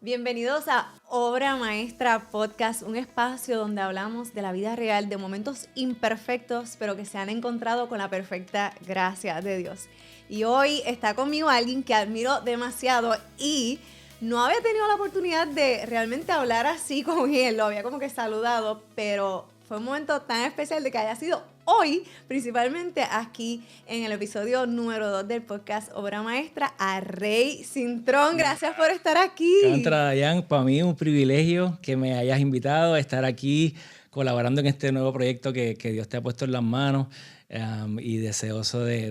Bienvenidos a Obra Maestra Podcast, un espacio donde hablamos de la vida real, de momentos imperfectos, pero que se han encontrado con la perfecta gracia de Dios. Y hoy está conmigo alguien que admiro demasiado y no había tenido la oportunidad de realmente hablar así con él, lo había como que saludado, pero fue un momento tan especial de que haya sido hoy, principalmente aquí en el episodio número 2 del podcast Obra Maestra, a Rey Cintrón. Gracias por estar aquí. Contra Dayan, para mí es un privilegio que me hayas invitado a estar aquí colaborando en este nuevo proyecto que Dios te ha puesto en las manos, y deseoso de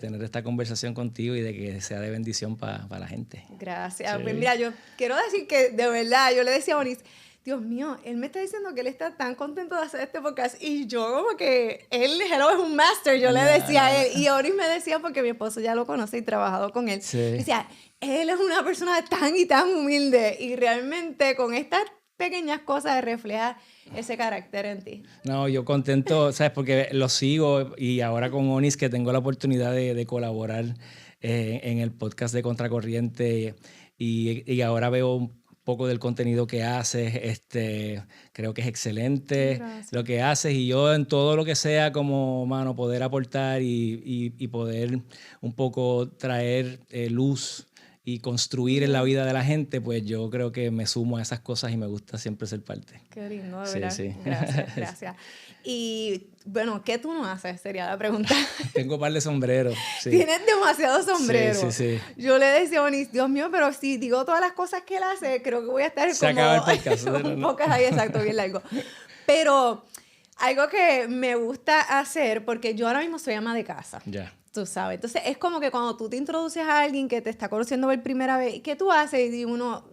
tener esta conversación contigo y de que sea de bendición para la gente. Gracias. Sí. Pues mira, yo quiero decir que de verdad, yo le decía a Onis, Dios mío, él me está diciendo que él está tan contento de hacer este podcast y yo como que él es un master, yo le decía a él. Y Onis me decía, porque mi esposo ya lo conoce y trabajado con él, Sí. decía, él es una persona tan y tan humilde y realmente con estas pequeñas cosas refleja ese carácter en ti. No, yo contento, ¿sabes? Porque lo sigo y ahora con Onis que tengo la oportunidad de colaborar en el podcast de Contracorriente y ahora veo un poco del contenido que haces, creo que es excelente. Gracias. Lo que haces y yo en todo lo que sea como, mano, poder aportar y poder un poco traer luz y construir en la vida de la gente, pues yo creo que me sumo a esas cosas y me gusta siempre ser parte. Qué lindo, de Sí, verdad. sí. Gracias, gracias. Y bueno, ¿qué tú no haces? Sería la pregunta. Tengo un par de sombreros. Sí. Tienes demasiados sombreros. Sí, sí, sí. Yo le decía a Onis, Dios mío, pero si digo todas las cosas que él hace, creo que voy a estar Se como acaba el podcast. un podcast ahí, exacto, bien largo. Pero algo que me gusta hacer, porque yo ahora mismo soy ama de casa. Ya. Tú sabes. Entonces, es como que cuando tú te introduces a alguien que te está conociendo por primera vez, ¿qué tú haces? Y uno,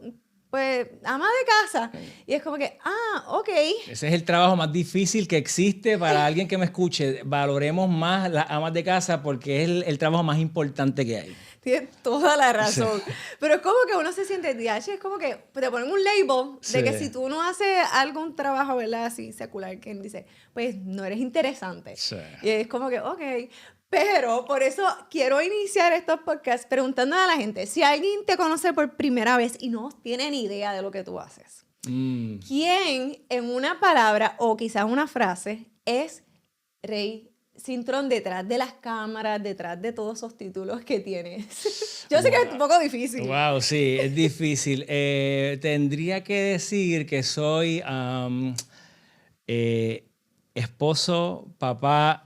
pues, ama de casa. Y es como que, ok. Ese es el trabajo más difícil que existe para alguien que me escuche. Valoremos más las amas de casa porque es el trabajo más importante que hay. Tienes toda la razón. Sí. Pero es como que uno se siente, DH, es como que te ponen un label de Sí. que si tú no haces algún trabajo, ¿verdad? Así secular, que dice, pues no eres interesante. Sí. Y es como que, ok. Pero por eso quiero iniciar estos podcasts preguntando a la gente, si alguien te conoce por primera vez y no tiene ni idea de lo que tú haces, ¿quién en una palabra o quizás una frase es Rey Cintrón detrás de las cámaras, detrás de todos esos títulos que tienes? Yo sé que es un poco difícil. Wow, sí, es difícil. Tendría que decir que soy esposo, papá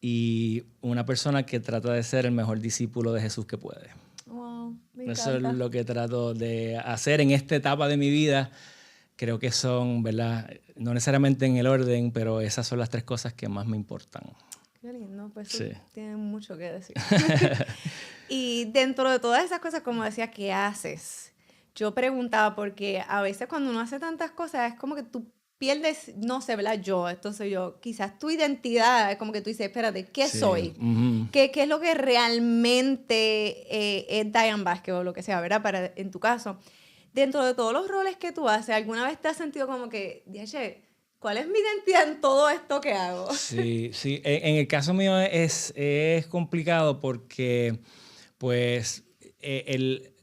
y una persona que trata de ser el mejor discípulo de Jesús que puede. Wow, me Eso encanta. es lo que trato de hacer en esta etapa de mi vida. Creo que son, ¿verdad? No necesariamente en el orden, pero esas son las tres cosas que más me importan. Qué lindo, pues Sí. tiene mucho que decir. Y dentro de todas esas cosas, como decía, ¿qué haces? Yo preguntaba porque a veces cuando uno hace tantas cosas es como que tú pierdes, no sé, ¿verdad? Esto soy yo. Quizás tu identidad es como que tú dices, espérate, ¿qué Sí. soy? Ujú. ¿Qué es lo que realmente es Diane Vázquez o lo que sea, ¿verdad? En tu caso, dentro de todos los roles que tú haces, ¿alguna vez te has sentido como que, DH, ¿cuál es mi identidad en todo esto que hago? Sí, sí. En el caso mío es complicado porque, pues,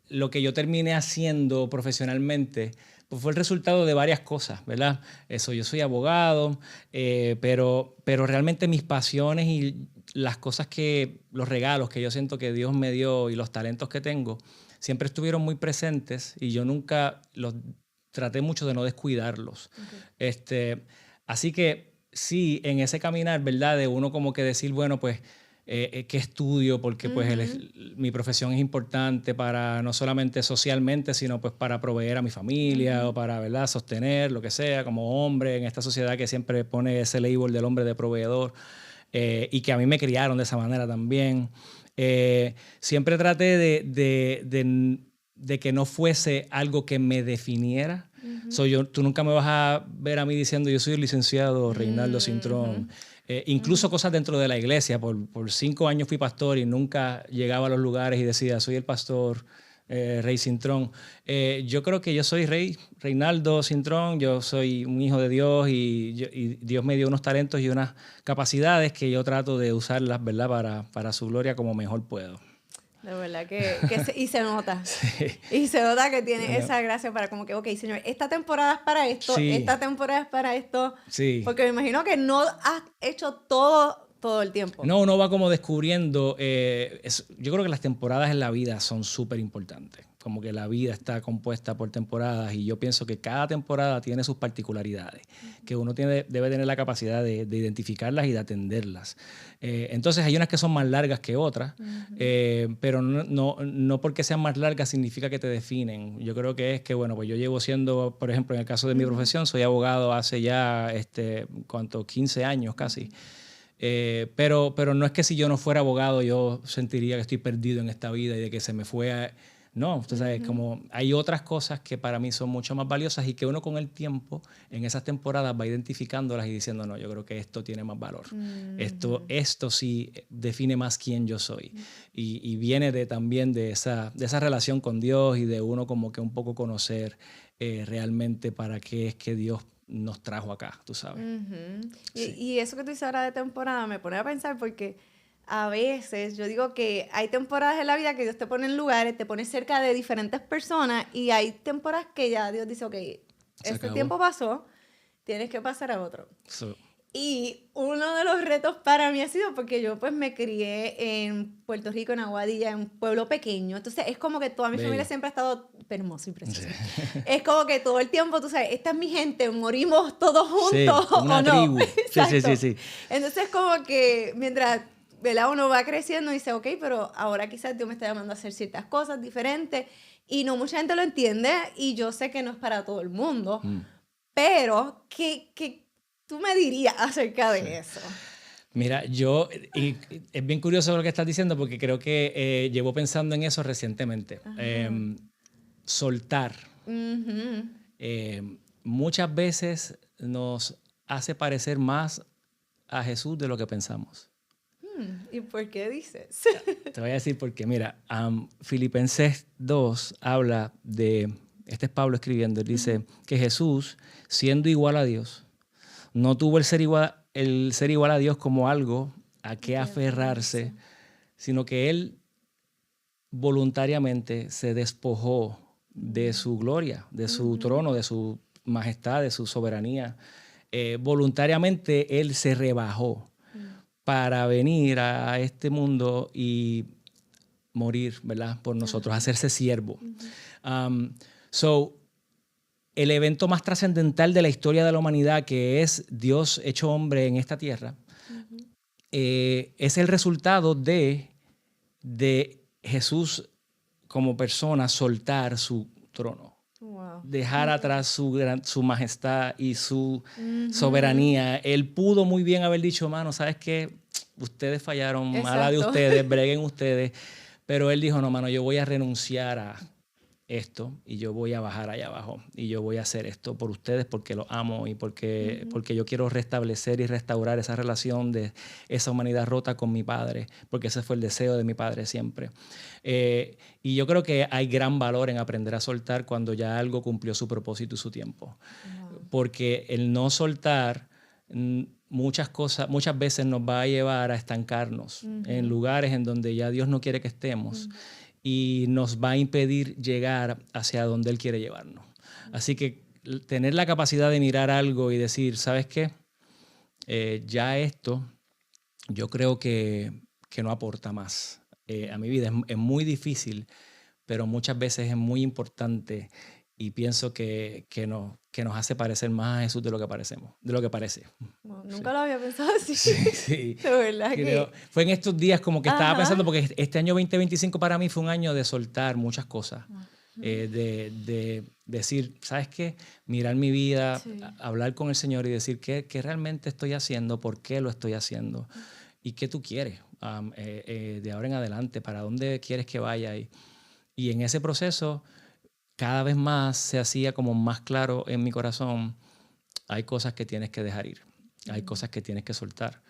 lo que yo terminé haciendo profesionalmente pues fue el resultado de varias cosas, ¿verdad? Eso, yo soy abogado, pero realmente mis pasiones y las cosas los regalos que yo siento que Dios me dio y los talentos que tengo, siempre estuvieron muy presentes y yo nunca los traté mucho de no descuidarlos. Okay. Así que sí, en ese caminar, ¿verdad? De uno como que decir, bueno, pues, ¿qué estudio? Porque pues mi profesión es importante para no solamente socialmente, sino pues para proveer a mi familia o para, ¿verdad? Sostener lo que sea como hombre en esta sociedad que siempre pone ese label del hombre de proveedor, y que a mí me criaron de esa manera también. Siempre traté de que no fuese algo que me definiera. Tú nunca me vas a ver a mí diciendo yo soy el licenciado Reinaldo Cintrón. Incluso cosas dentro de la iglesia. Por 5 años fui pastor y nunca llegaba a los lugares y decía soy el pastor Rey Cintrón. Yo creo que yo soy Reinaldo Cintrón, yo soy un hijo de Dios y Dios me dio unos talentos y unas capacidades que yo trato de usarlas, ¿verdad? Para su gloria como mejor puedo. De verdad que y se nota. Sí. Y se nota que tiene esa gracia para como que, ok, Señor, esta temporada es para esto, Sí. esta temporada es para esto. Sí. Porque me imagino que no has hecho todo el tiempo. No, uno va como descubriendo. Yo creo que las temporadas en la vida son súper importantes. Como que la vida está compuesta por temporadas y yo pienso que cada temporada tiene sus particularidades, que uno debe tener la capacidad de identificarlas y de atenderlas. Entonces hay unas que son más largas que otras, pero no porque sean más largas significa que te definen. Yo creo que es que, bueno, pues yo llevo siendo, por ejemplo, en el caso de mi profesión, soy abogado hace ya, 15 años casi. Pero no es que si yo no fuera abogado yo sentiría que estoy perdido en esta vida y de que se me fue. No, usted sabe, como hay otras cosas que para mí son mucho más valiosas y que uno con el tiempo, en esas temporadas, va identificándolas y diciendo, no, yo creo que esto tiene más valor. Esto sí define más quién yo soy. Y viene también de esa relación con Dios y de uno como que un poco conocer realmente para qué es que Dios nos trajo acá, tú sabes. Sí. Y eso que tú dices ahora de temporada me pone a pensar porque a veces yo digo que hay temporadas en la vida que Dios te pone en lugares, te pone cerca de diferentes personas y hay temporadas que ya Dios dice, ok, este tiempo pasó, tienes que pasar a otro. Y uno de los retos para mí ha sido porque yo pues me crié en Puerto Rico, en Aguadilla, en un pueblo pequeño. Entonces es como que toda mi familia siempre ha estado hermoso y precioso. Sí. Es como que todo el tiempo, tú sabes, esta es mi gente, morimos todos juntos, sí, una o no. Tribu. Sí. Entonces como que mientras, ¿verdad?, uno va creciendo y dice, ok, pero ahora quizás Dios me está llamando a hacer ciertas cosas diferentes y no mucha gente lo entiende y yo sé que no es para todo el mundo, pero ¿qué tú me dirías acerca de eso? Mira, y es bien curioso lo que estás diciendo porque creo que llevo pensando en eso recientemente. Soltar. Muchas veces nos hace parecer más a Jesús de lo que pensamos. ¿Y por qué dices? Te voy a decir por qué. Mira, Filipenses 2 habla de, este es Pablo escribiendo, él dice que Jesús, siendo igual a Dios, no tuvo el ser igual a Dios como algo a qué aferrarse, sino que él voluntariamente se despojó de su gloria, de su trono, de su majestad, de su soberanía. Voluntariamente él se rebajó para venir a este mundo y morir, ¿verdad?, por nosotros, hacerse siervo. El evento más trascendental de la historia de la humanidad, que es Dios hecho hombre en esta tierra, es el resultado de Jesús como persona soltar su trono. Wow. Dejar atrás su majestad y su soberanía. Él pudo muy bien haber dicho, mano, ¿sabes qué? Ustedes fallaron, mala de ustedes, breguen ustedes. Pero él dijo, no, mano, yo voy a renunciar a esto y yo voy a bajar allá abajo y yo voy a hacer esto por ustedes porque los amo y porque yo quiero restablecer y restaurar esa relación de esa humanidad rota con mi Padre, porque ese fue el deseo de mi Padre siempre. Y yo creo que hay gran valor en aprender a soltar cuando ya algo cumplió su propósito y su tiempo. Porque el no soltar muchas veces nos va a llevar a estancarnos en lugares en donde ya Dios no quiere que estemos. Y nos va a impedir llegar hacia donde Él quiere llevarnos. Así que tener la capacidad de mirar algo y decir, ¿sabes qué? Ya esto yo creo que no aporta más a mi vida. Es muy difícil, pero muchas veces es muy importante y pienso que nos hace parecer más a Jesús de lo que parece. Bueno, nunca lo había pensado así. Sí. De verdad que... Fue en estos días como que estaba pensando, porque este año 2025 para mí fue un año de soltar muchas cosas. De decir, ¿sabes qué? Mirar mi vida, hablar con el Señor y decir qué realmente estoy haciendo, por qué lo estoy haciendo y qué tú quieres de ahora en adelante, para dónde quieres que vaya. Y en ese proceso cada vez más se hacía como más claro en mi corazón, hay cosas que tienes que dejar ir, hay cosas que tienes que soltar.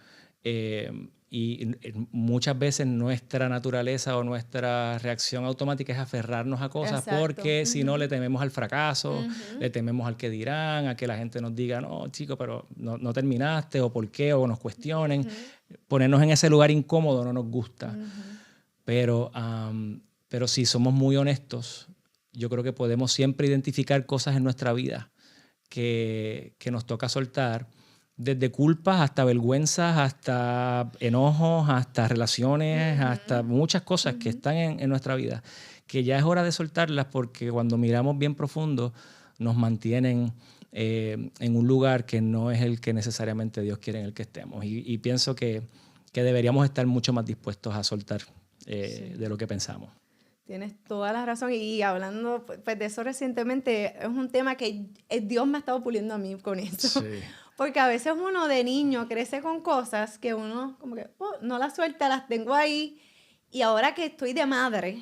Y muchas veces nuestra naturaleza o nuestra reacción automática es aferrarnos a cosas. Exacto. Porque si no le tememos al fracaso, le tememos al que dirán, a que la gente nos diga, no, chico, pero no terminaste, o por qué, o nos cuestionen. Ponernos en ese lugar incómodo no nos gusta. pero si somos muy honestos, yo creo que podemos siempre identificar cosas en nuestra vida que nos toca soltar, desde culpas hasta vergüenzas, hasta enojos, hasta relaciones, hasta muchas cosas que están en nuestra vida, que ya es hora de soltarlas porque cuando miramos bien profundo nos mantienen en un lugar que no es el que necesariamente Dios quiere en el que estemos. Y pienso que deberíamos estar mucho más dispuestos a soltar de lo que pensamos. Tienes toda la razón. Y hablando pues, de eso recientemente, es un tema que Dios me ha estado puliendo a mí con eso. Sí. Porque a veces uno de niño crece con cosas que uno como que no las suelta, las tengo ahí. Y ahora que estoy de madre,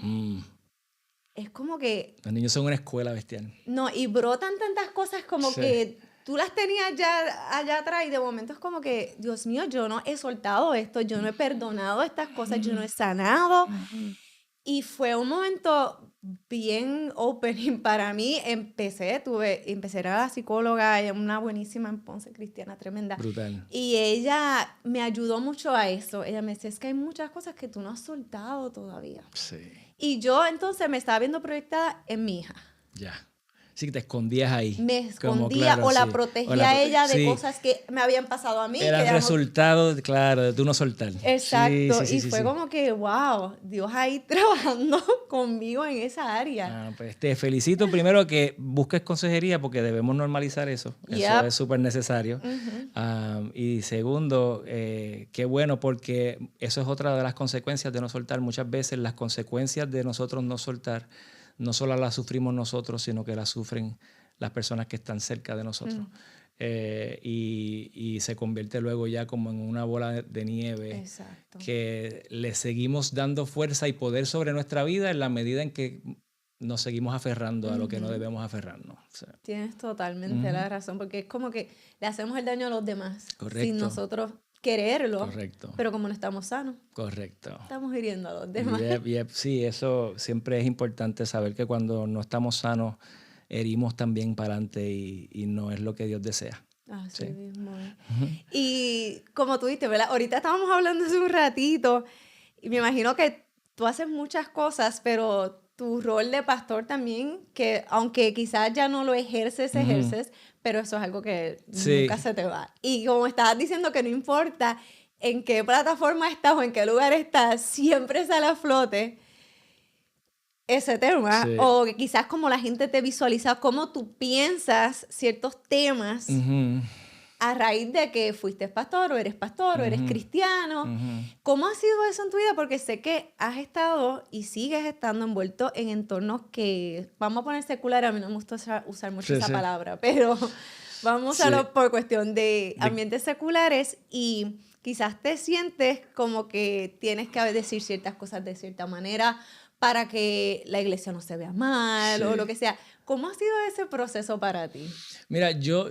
es como que... Los niños son una escuela bestial. No, y brotan tantas cosas como que tú las tenías ya allá atrás y de momento es como que, Dios mío, yo no he soltado esto, yo no he perdonado estas cosas, yo no he sanado. Y fue un momento bien opening para mí. Empecé a ir a la psicóloga, una buenísima en Ponce, cristiana, tremenda. Brutal. Y ella me ayudó mucho a eso. Ella me decía, es que hay muchas cosas que tú no has soltado todavía. Sí. Y yo entonces me estaba viendo proyectada en mi hija. Ya. Sí, que te escondías ahí. Me escondía o la protegía a ella de cosas que me habían pasado a mí. Era el resultado, claro, de tú no soltar. Exacto. Y fue como que, wow, Dios ahí trabajando conmigo en esa área. Pues te felicito primero que busques consejería porque debemos normalizar eso. Eso es súper necesario. Y segundo, qué bueno porque eso es otra de las consecuencias de no soltar. Muchas veces las consecuencias de nosotros no soltar no solo las sufrimos nosotros, sino que las sufren las personas que están cerca de nosotros. Y se convierte luego ya como en una bola de nieve. Exacto. Que le seguimos dando fuerza y poder sobre nuestra vida en la medida en que nos seguimos aferrando a lo que no debemos aferrarnos. O sea. Tienes totalmente la razón, porque es como que le hacemos el daño a los demás. Correcto. Sin nosotros quererlo. Correcto. Pero como no estamos sanos. Correcto. Estamos hiriendo a los demás. Sí, eso siempre es importante saber que cuando no estamos sanos, herimos también para adelante y no es lo que Dios desea. Así mismo. Y como tú dijiste, ¿verdad? Ahorita estábamos hablando hace un ratito y me imagino que tú haces muchas cosas, pero tu rol de pastor también, que aunque quizás ya no lo ejerces, pero eso es algo que nunca se te va. Y como estabas diciendo que no importa en qué plataforma estás o en qué lugar estás, siempre sale a flote ese tema. O que quizás como la gente te visualiza, cómo tú piensas ciertos temas a raíz de que fuiste pastor o eres cristiano. ¿Cómo ha sido eso en tu vida? Porque sé que has estado y sigues estando envuelto en entornos que, vamos a poner secular, a mí no me gusta usar mucho esa palabra, pero vamos a usarlo por cuestión de ambientes seculares y quizás te sientes como que tienes que decir ciertas cosas de cierta manera para que la iglesia no se vea mal o lo que sea. ¿Cómo ha sido ese proceso para ti? Mira, yo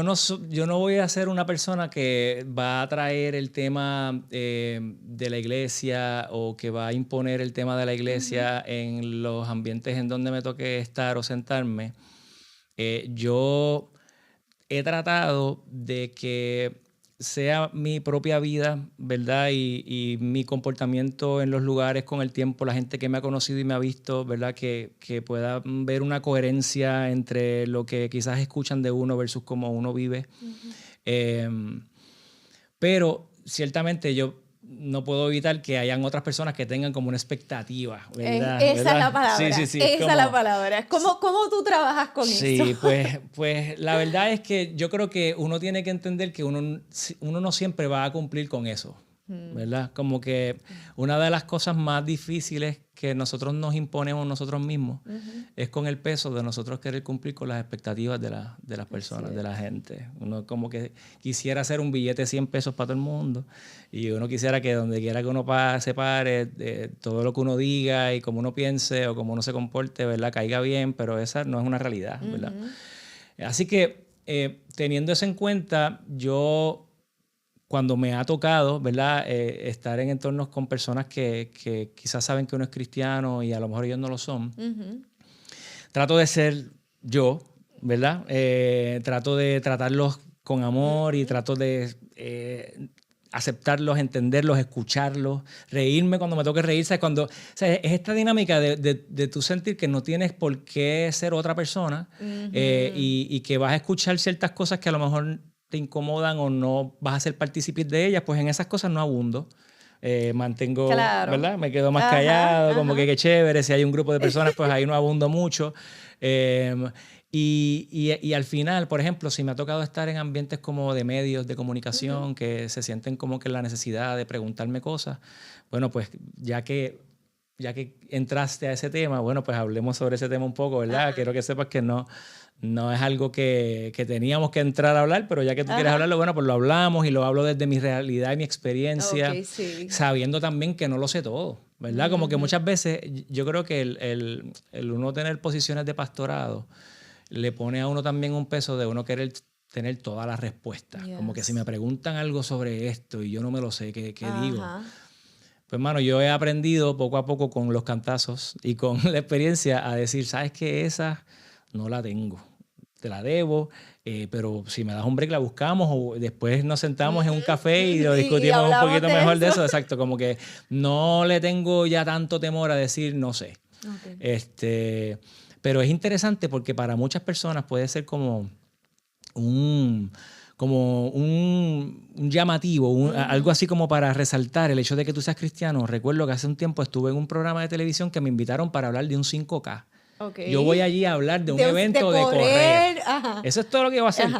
no voy a ser una persona que va a traer el tema de la iglesia o que va a imponer el tema de la iglesia en los ambientes en donde me toque estar o sentarme. Yo he tratado de que sea mi propia vida, ¿verdad? Y mi comportamiento en los lugares con el tiempo, la gente que me ha conocido y me ha visto, ¿verdad? Que pueda ver una coherencia entre lo que quizás escuchan de uno versus cómo uno vive. Pero ciertamente yo no puedo evitar que hayan otras personas que tengan como una expectativa, ¿verdad? Esa es la palabra. Sí. Esa es la palabra. ¿Cómo tú trabajas con eso? Sí, pues la verdad es que yo creo que uno tiene que entender que uno no siempre va a cumplir con eso, ¿verdad? Como que una de las cosas más difíciles que nosotros nos imponemos nosotros mismos es con el peso de nosotros querer cumplir con las expectativas de las personas, de la gente. Uno como que quisiera hacer un billete de 100 pesos para todo el mundo y uno quisiera que donde quiera que uno se pare, todo lo que uno diga y como uno piense o como uno se comporte, ¿verdad? Caiga bien, pero esa no es una realidad, ¿verdad? Así que teniendo eso en cuenta, yo cuando me ha tocado, ¿verdad? Estar en entornos con personas que quizás saben que uno es cristiano y a lo mejor ellos no lo son, trato de ser yo, ¿verdad? Trato de tratarlos con amor y trato de aceptarlos, entenderlos, escucharlos, reírme cuando me toque reír. ¿Sabes? O sea, es esta dinámica de tú sentir que no tienes por qué ser otra persona y que vas a escuchar ciertas cosas que a lo mejor te incomodan o no vas a ser partícipe de ellas, pues en esas cosas no abundo. Mantengo, claro. ¿verdad? Me quedo más callado, como que qué chévere. Si hay un grupo de personas, pues ahí no abundo mucho. Y al final, por ejemplo, si me ha tocado estar en ambientes como de medios de comunicación que se sienten como que la necesidad de preguntarme cosas, bueno, pues ya que entraste a ese tema, bueno, pues hablemos sobre ese tema un poco, ¿verdad? Quiero que sepas que no es algo que teníamos que entrar a hablar, pero ya que tú quieres hablarlo, bueno, pues lo hablamos y lo hablo desde mi realidad y mi experiencia, sí. sabiendo también que no lo sé todo, ¿verdad? Como que muchas veces yo creo que el uno tener posiciones de pastorado le pone a uno también un peso de uno querer tener todas las respuestas. Como que si me preguntan algo sobre esto y yo no me lo sé, ¿qué digo? Pues, hermano, yo he aprendido poco a poco con los cantazos y con la experiencia a decir, ¿sabes qué? Esa no la tengo. Te la debo, pero si me das un break la buscamos o después nos sentamos en un café y lo discutimos un poquito mejor de eso. Exacto, como que no le tengo ya tanto temor a decir no sé. Pero es interesante porque para muchas personas puede ser como un llamativo, algo así como para resaltar el hecho de que tú seas cristiano. Recuerdo que hace un tiempo estuve en un programa de televisión que me invitaron para hablar de un 5K. Yo voy allí a hablar de un evento de correr. Eso es todo lo que voy a hacer.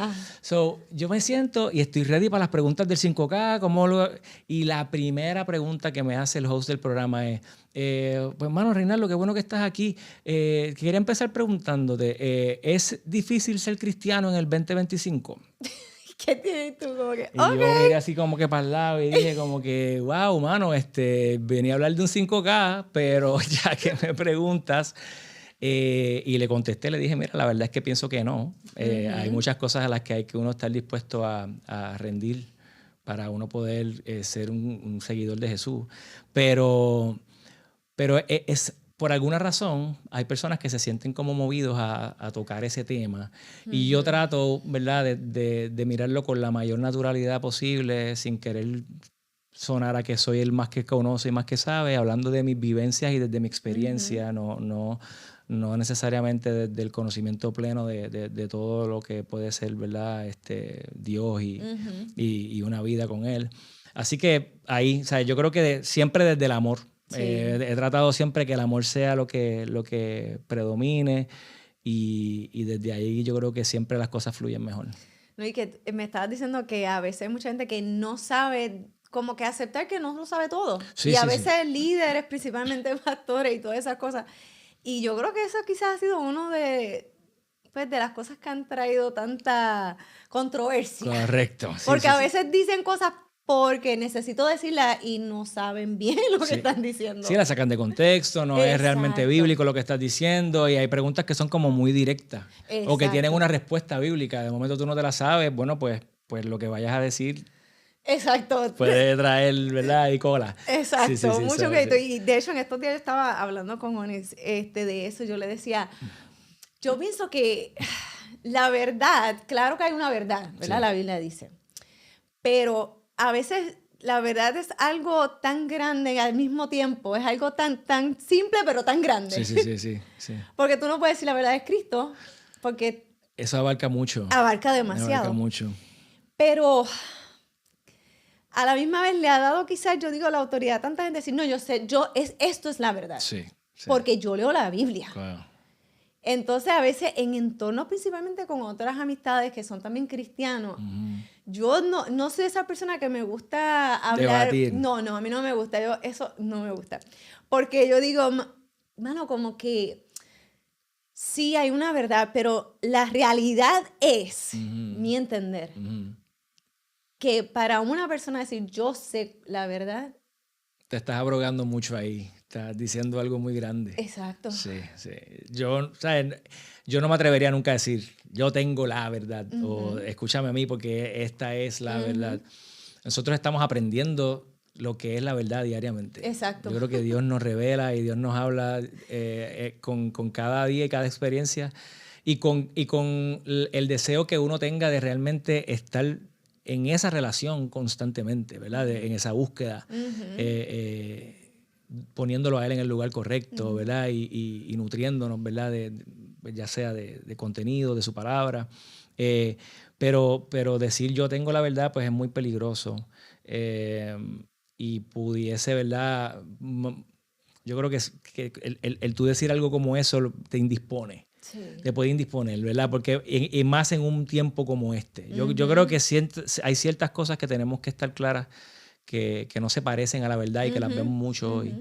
So, yo me siento y estoy ready para las preguntas del 5K. Y la primera pregunta que me hace el host del programa es, pues hermano Reinaldo, qué bueno que estás aquí. Quería empezar preguntándote, ¿es difícil ser cristiano en el 2025? ¿Qué tienes tú? Como que, y yo miré así como que para el lado y dije como que, wow, mano, venía a hablar de un 5K, pero ya que me preguntas... y le contesté, le dije, mira, la verdad es que pienso que no. Hay muchas cosas a las que hay que uno estar dispuesto a rendir para uno poder ser un seguidor de Jesús. Pero por alguna razón, hay personas que se sienten como movidos a tocar ese tema. Y yo trato, ¿verdad?, de mirarlo con la mayor naturalidad posible, sin querer sonar a que soy el más que conoce y más que sabe, hablando de mis vivencias y desde mi experiencia, no necesariamente desde el conocimiento pleno de todo lo que puede ser, ¿verdad? Dios y una vida con Él. Así que ahí, o sea, yo creo que siempre desde el amor. Sí. He tratado siempre que el amor sea lo que predomine y desde ahí yo creo que siempre las cosas fluyen mejor. No, y que me estabas diciendo que a veces hay mucha gente que no sabe, como que aceptar que no lo sabe todo. Sí, y a veces líderes, principalmente pastores y todas esas cosas. Y yo creo que eso quizás ha sido uno de las cosas que han traído tanta controversia. Correcto. Sí, porque a veces dicen cosas porque necesito decirlas y no saben bien lo que están diciendo. Sí, la sacan de contexto, no es realmente bíblico lo que estás diciendo y hay preguntas que son como muy directas. O que tienen una respuesta bíblica. De momento tú no te la sabes, bueno, pues lo que vayas a decir... Exacto. Puede traer, ¿verdad? Y cola. Exacto, sí, mucho crédito. Y de hecho, en estos días yo estaba hablando con Onis de eso. Yo le decía, yo pienso que la verdad, claro que hay una verdad, ¿verdad? Sí. La Biblia dice. Pero a veces la verdad es algo tan grande al mismo tiempo. Es algo tan simple, pero tan grande. Sí. Porque tú no puedes decir la verdad es Cristo, porque... Eso abarca mucho. Abarca demasiado. Abarca mucho. Pero... a la misma vez le ha dado quizás, yo digo, la autoridad a tanta gente decir, no, yo sé, esto es la verdad. Sí. Porque yo leo la Biblia. Claro. Entonces, a veces, en entornos principalmente con otras amistades que son también cristianos, yo no soy esa persona que me gusta hablar. Debatir. No, a mí no me gusta. Eso no me gusta. Porque yo digo, mano, como que sí hay una verdad, pero la realidad es, mi entender, que para una persona decir yo sé la verdad... Te estás abrogando mucho ahí. Estás diciendo algo muy grande. Exacto. Sí. Yo no me atrevería nunca a decir yo tengo la verdad o escúchame a mí porque esta es la verdad. Nosotros estamos aprendiendo lo que es la verdad diariamente. Exacto. Yo creo que Dios nos revela y Dios nos habla con cada día y cada experiencia y con el deseo que uno tenga de realmente estar en esa relación constantemente, ¿verdad? En esa búsqueda, poniéndolo a él en el lugar correcto, ¿verdad? Y nutriéndonos, ¿verdad? Ya sea de contenido, de su palabra. Pero decir yo tengo la verdad, pues es muy peligroso. Y pudiese, ¿verdad? Yo creo que el tú decir algo como eso te indispone. Sí. Te puede indisponer, ¿verdad? Porque y más en un tiempo como este. Yo creo que hay ciertas cosas que tenemos que estar claras que no se parecen a la verdad y que las vemos mucho hoy.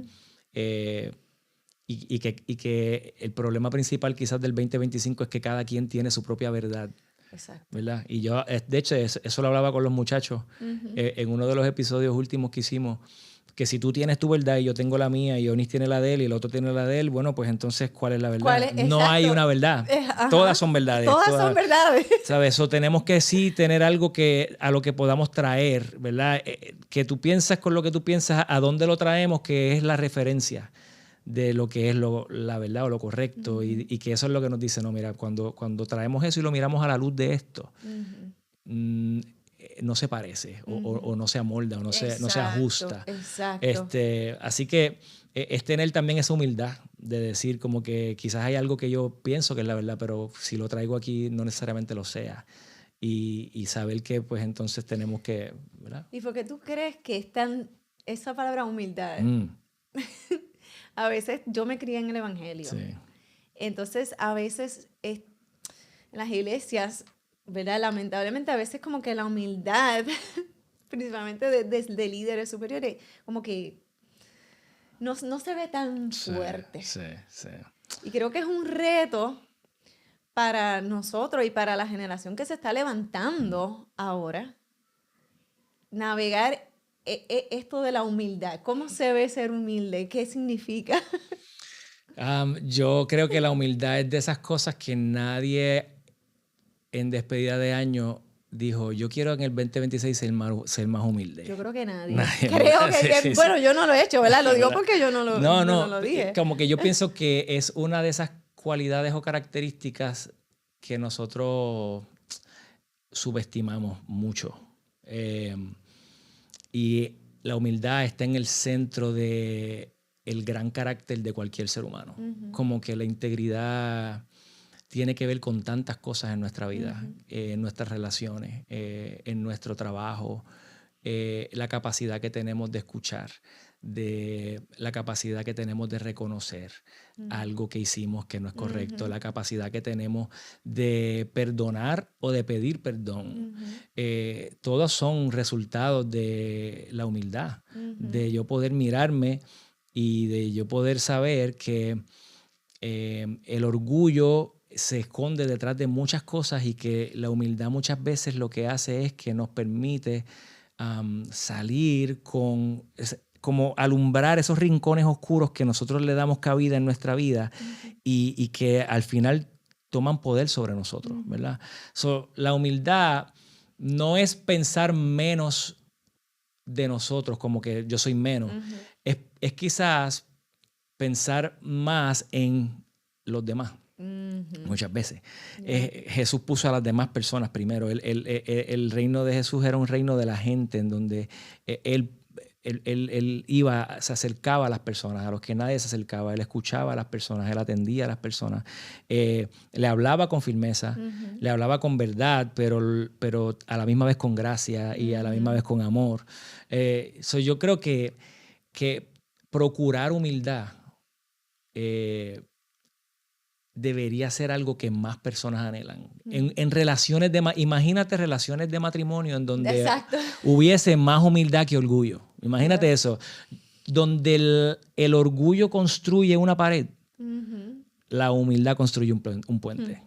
Y que el problema principal quizás del 2025 es que cada quien tiene su propia verdad. Exacto. ¿Verdad? Y yo, de hecho, eso lo hablaba con los muchachos en uno de los episodios últimos que hicimos, que si tú tienes tu verdad y yo tengo la mía y Onis tiene la de él y el otro tiene la de él, bueno, pues entonces, ¿cuál es la verdad? No hay una verdad. Todas son verdades. Todas son verdades. ¿Sabes? Eso tenemos que sí tener algo a lo que podamos traer, ¿verdad? Que tú piensas con lo que tú piensas, a dónde lo traemos, que es la referencia de lo que es la verdad o lo correcto, y que eso es lo que nos dice, no, mira, cuando traemos eso y lo miramos a la luz de esto, no se parece o no se amolda o no se ajusta. Exacto. Así que es tener también esa humildad de decir como que quizás hay algo que yo pienso que es la verdad, pero si lo traigo aquí no necesariamente lo sea. Y saber que pues entonces tenemos que, ¿verdad? ¿Y por qué tú crees que esa palabra humildad? A veces yo me crié en el Evangelio. Sí. Entonces, a veces en las iglesias, ¿verdad? Lamentablemente, a veces como que la humildad, principalmente de líderes superiores, como que no se ve tan fuerte. Sí. Y creo que es un reto para nosotros y para la generación que se está levantando ahora, navegar esto de la humildad. ¿Cómo se ve ser humilde? ¿Qué significa? Yo creo que la humildad es de esas cosas que nadie en despedida de año dijo, yo quiero en el 2026 ser más humilde. Yo creo que nadie. Creo que bueno, yo no lo he hecho, ¿verdad? Lo digo porque yo no lo dije. Como que yo pienso que es una de esas cualidades o características que nosotros subestimamos mucho. Y la humildad está en el centro del gran carácter de cualquier ser humano. Como que la integridad tiene que ver con tantas cosas en nuestra vida, en nuestras relaciones, en nuestro trabajo, la capacidad que tenemos de escuchar, la capacidad que tenemos de reconocer algo que hicimos que no es correcto, la capacidad que tenemos de perdonar o de pedir perdón. Todos son resultados de la humildad, de yo poder mirarme y de yo poder saber que el orgullo se esconde detrás de muchas cosas y que la humildad muchas veces lo que hace es que nos permite salir como alumbrar esos rincones oscuros que nosotros le damos cabida en nuestra vida y que al final toman poder sobre nosotros, ¿verdad? La humildad no es pensar menos de nosotros, como que yo soy menos. Es quizás pensar más en los demás. Muchas veces. Jesús puso a las demás personas primero. El reino de Jesús era un reino de la gente en donde él iba, se acercaba a las personas, a los que nadie se acercaba. Él escuchaba a las personas, él atendía a las personas. Le hablaba con firmeza, le hablaba con verdad, pero a la misma vez con gracia y a la misma vez con amor. Yo creo que procurar humildad debería ser algo que más personas anhelan. En relaciones imagínate relaciones de matrimonio en donde hubiese más humildad que orgullo. Imagínate eso. Donde el orgullo construye una pared, la humildad construye un puente.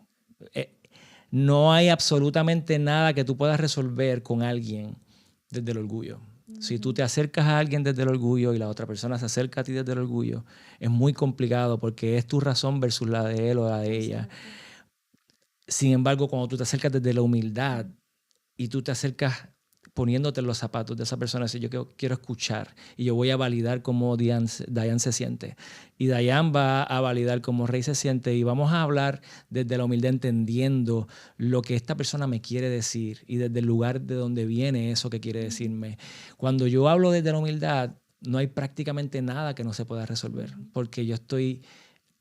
No hay absolutamente nada que tú puedas resolver con alguien desde el orgullo. Si tú te acercas a alguien desde el orgullo y la otra persona se acerca a ti desde el orgullo, es muy complicado porque es tu razón versus la de él o la de ella. Sin embargo, cuando tú te acercas desde la humildad y tú te acercas poniéndote en los zapatos de esa persona, decir, yo quiero escuchar y yo voy a validar cómo Diane se siente. Y Diane va a validar cómo Rey se siente y vamos a hablar desde la humildad, entendiendo lo que esta persona me quiere decir y desde el lugar de donde viene eso que quiere decirme. Cuando yo hablo desde la humildad, no hay prácticamente nada que no se pueda resolver, porque yo estoy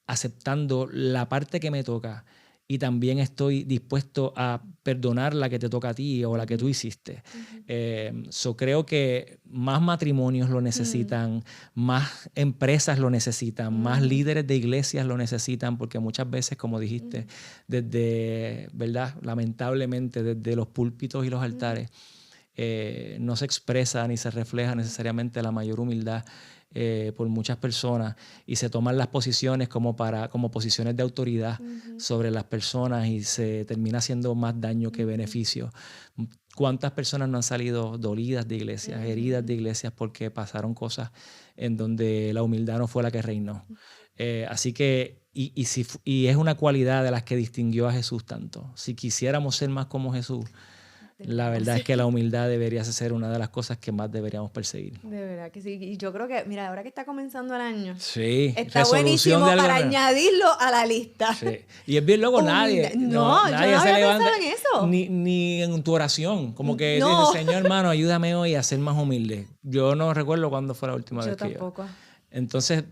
aceptando la parte que me toca y también estoy dispuesto a perdonar la que te toca a ti o la que tú hiciste. Creo que más matrimonios lo necesitan, más empresas lo necesitan, más líderes de iglesias lo necesitan, porque muchas veces, como dijiste, desde, ¿verdad? Lamentablemente, desde los púlpitos y los altares, no se expresa ni se refleja necesariamente la mayor humildad por muchas personas y se toman las posiciones como posiciones de autoridad sobre las personas y se termina haciendo más daño que beneficio. ¿Cuántas personas no han salido dolidas de iglesias, heridas de iglesias porque pasaron cosas en donde la humildad no fue la que reinó? Así que, y es una cualidad de las que distinguió a Jesús tanto. Si quisiéramos ser más como Jesús, la verdad es que la humildad debería ser una de las cosas que más deberíamos perseguir. De verdad que sí. Y yo creo que, mira, ahora que está comenzando el año, sí, está buenísimo para añadirlo a la lista. Sí. Y es bien loco, nadie yo no había pensado en eso. Ni en tu oración. Como que dices, Señor, hermano, ayúdame hoy a ser más humilde. Yo no recuerdo cuándo fue la última vez que yo. Yo tampoco. Entonces,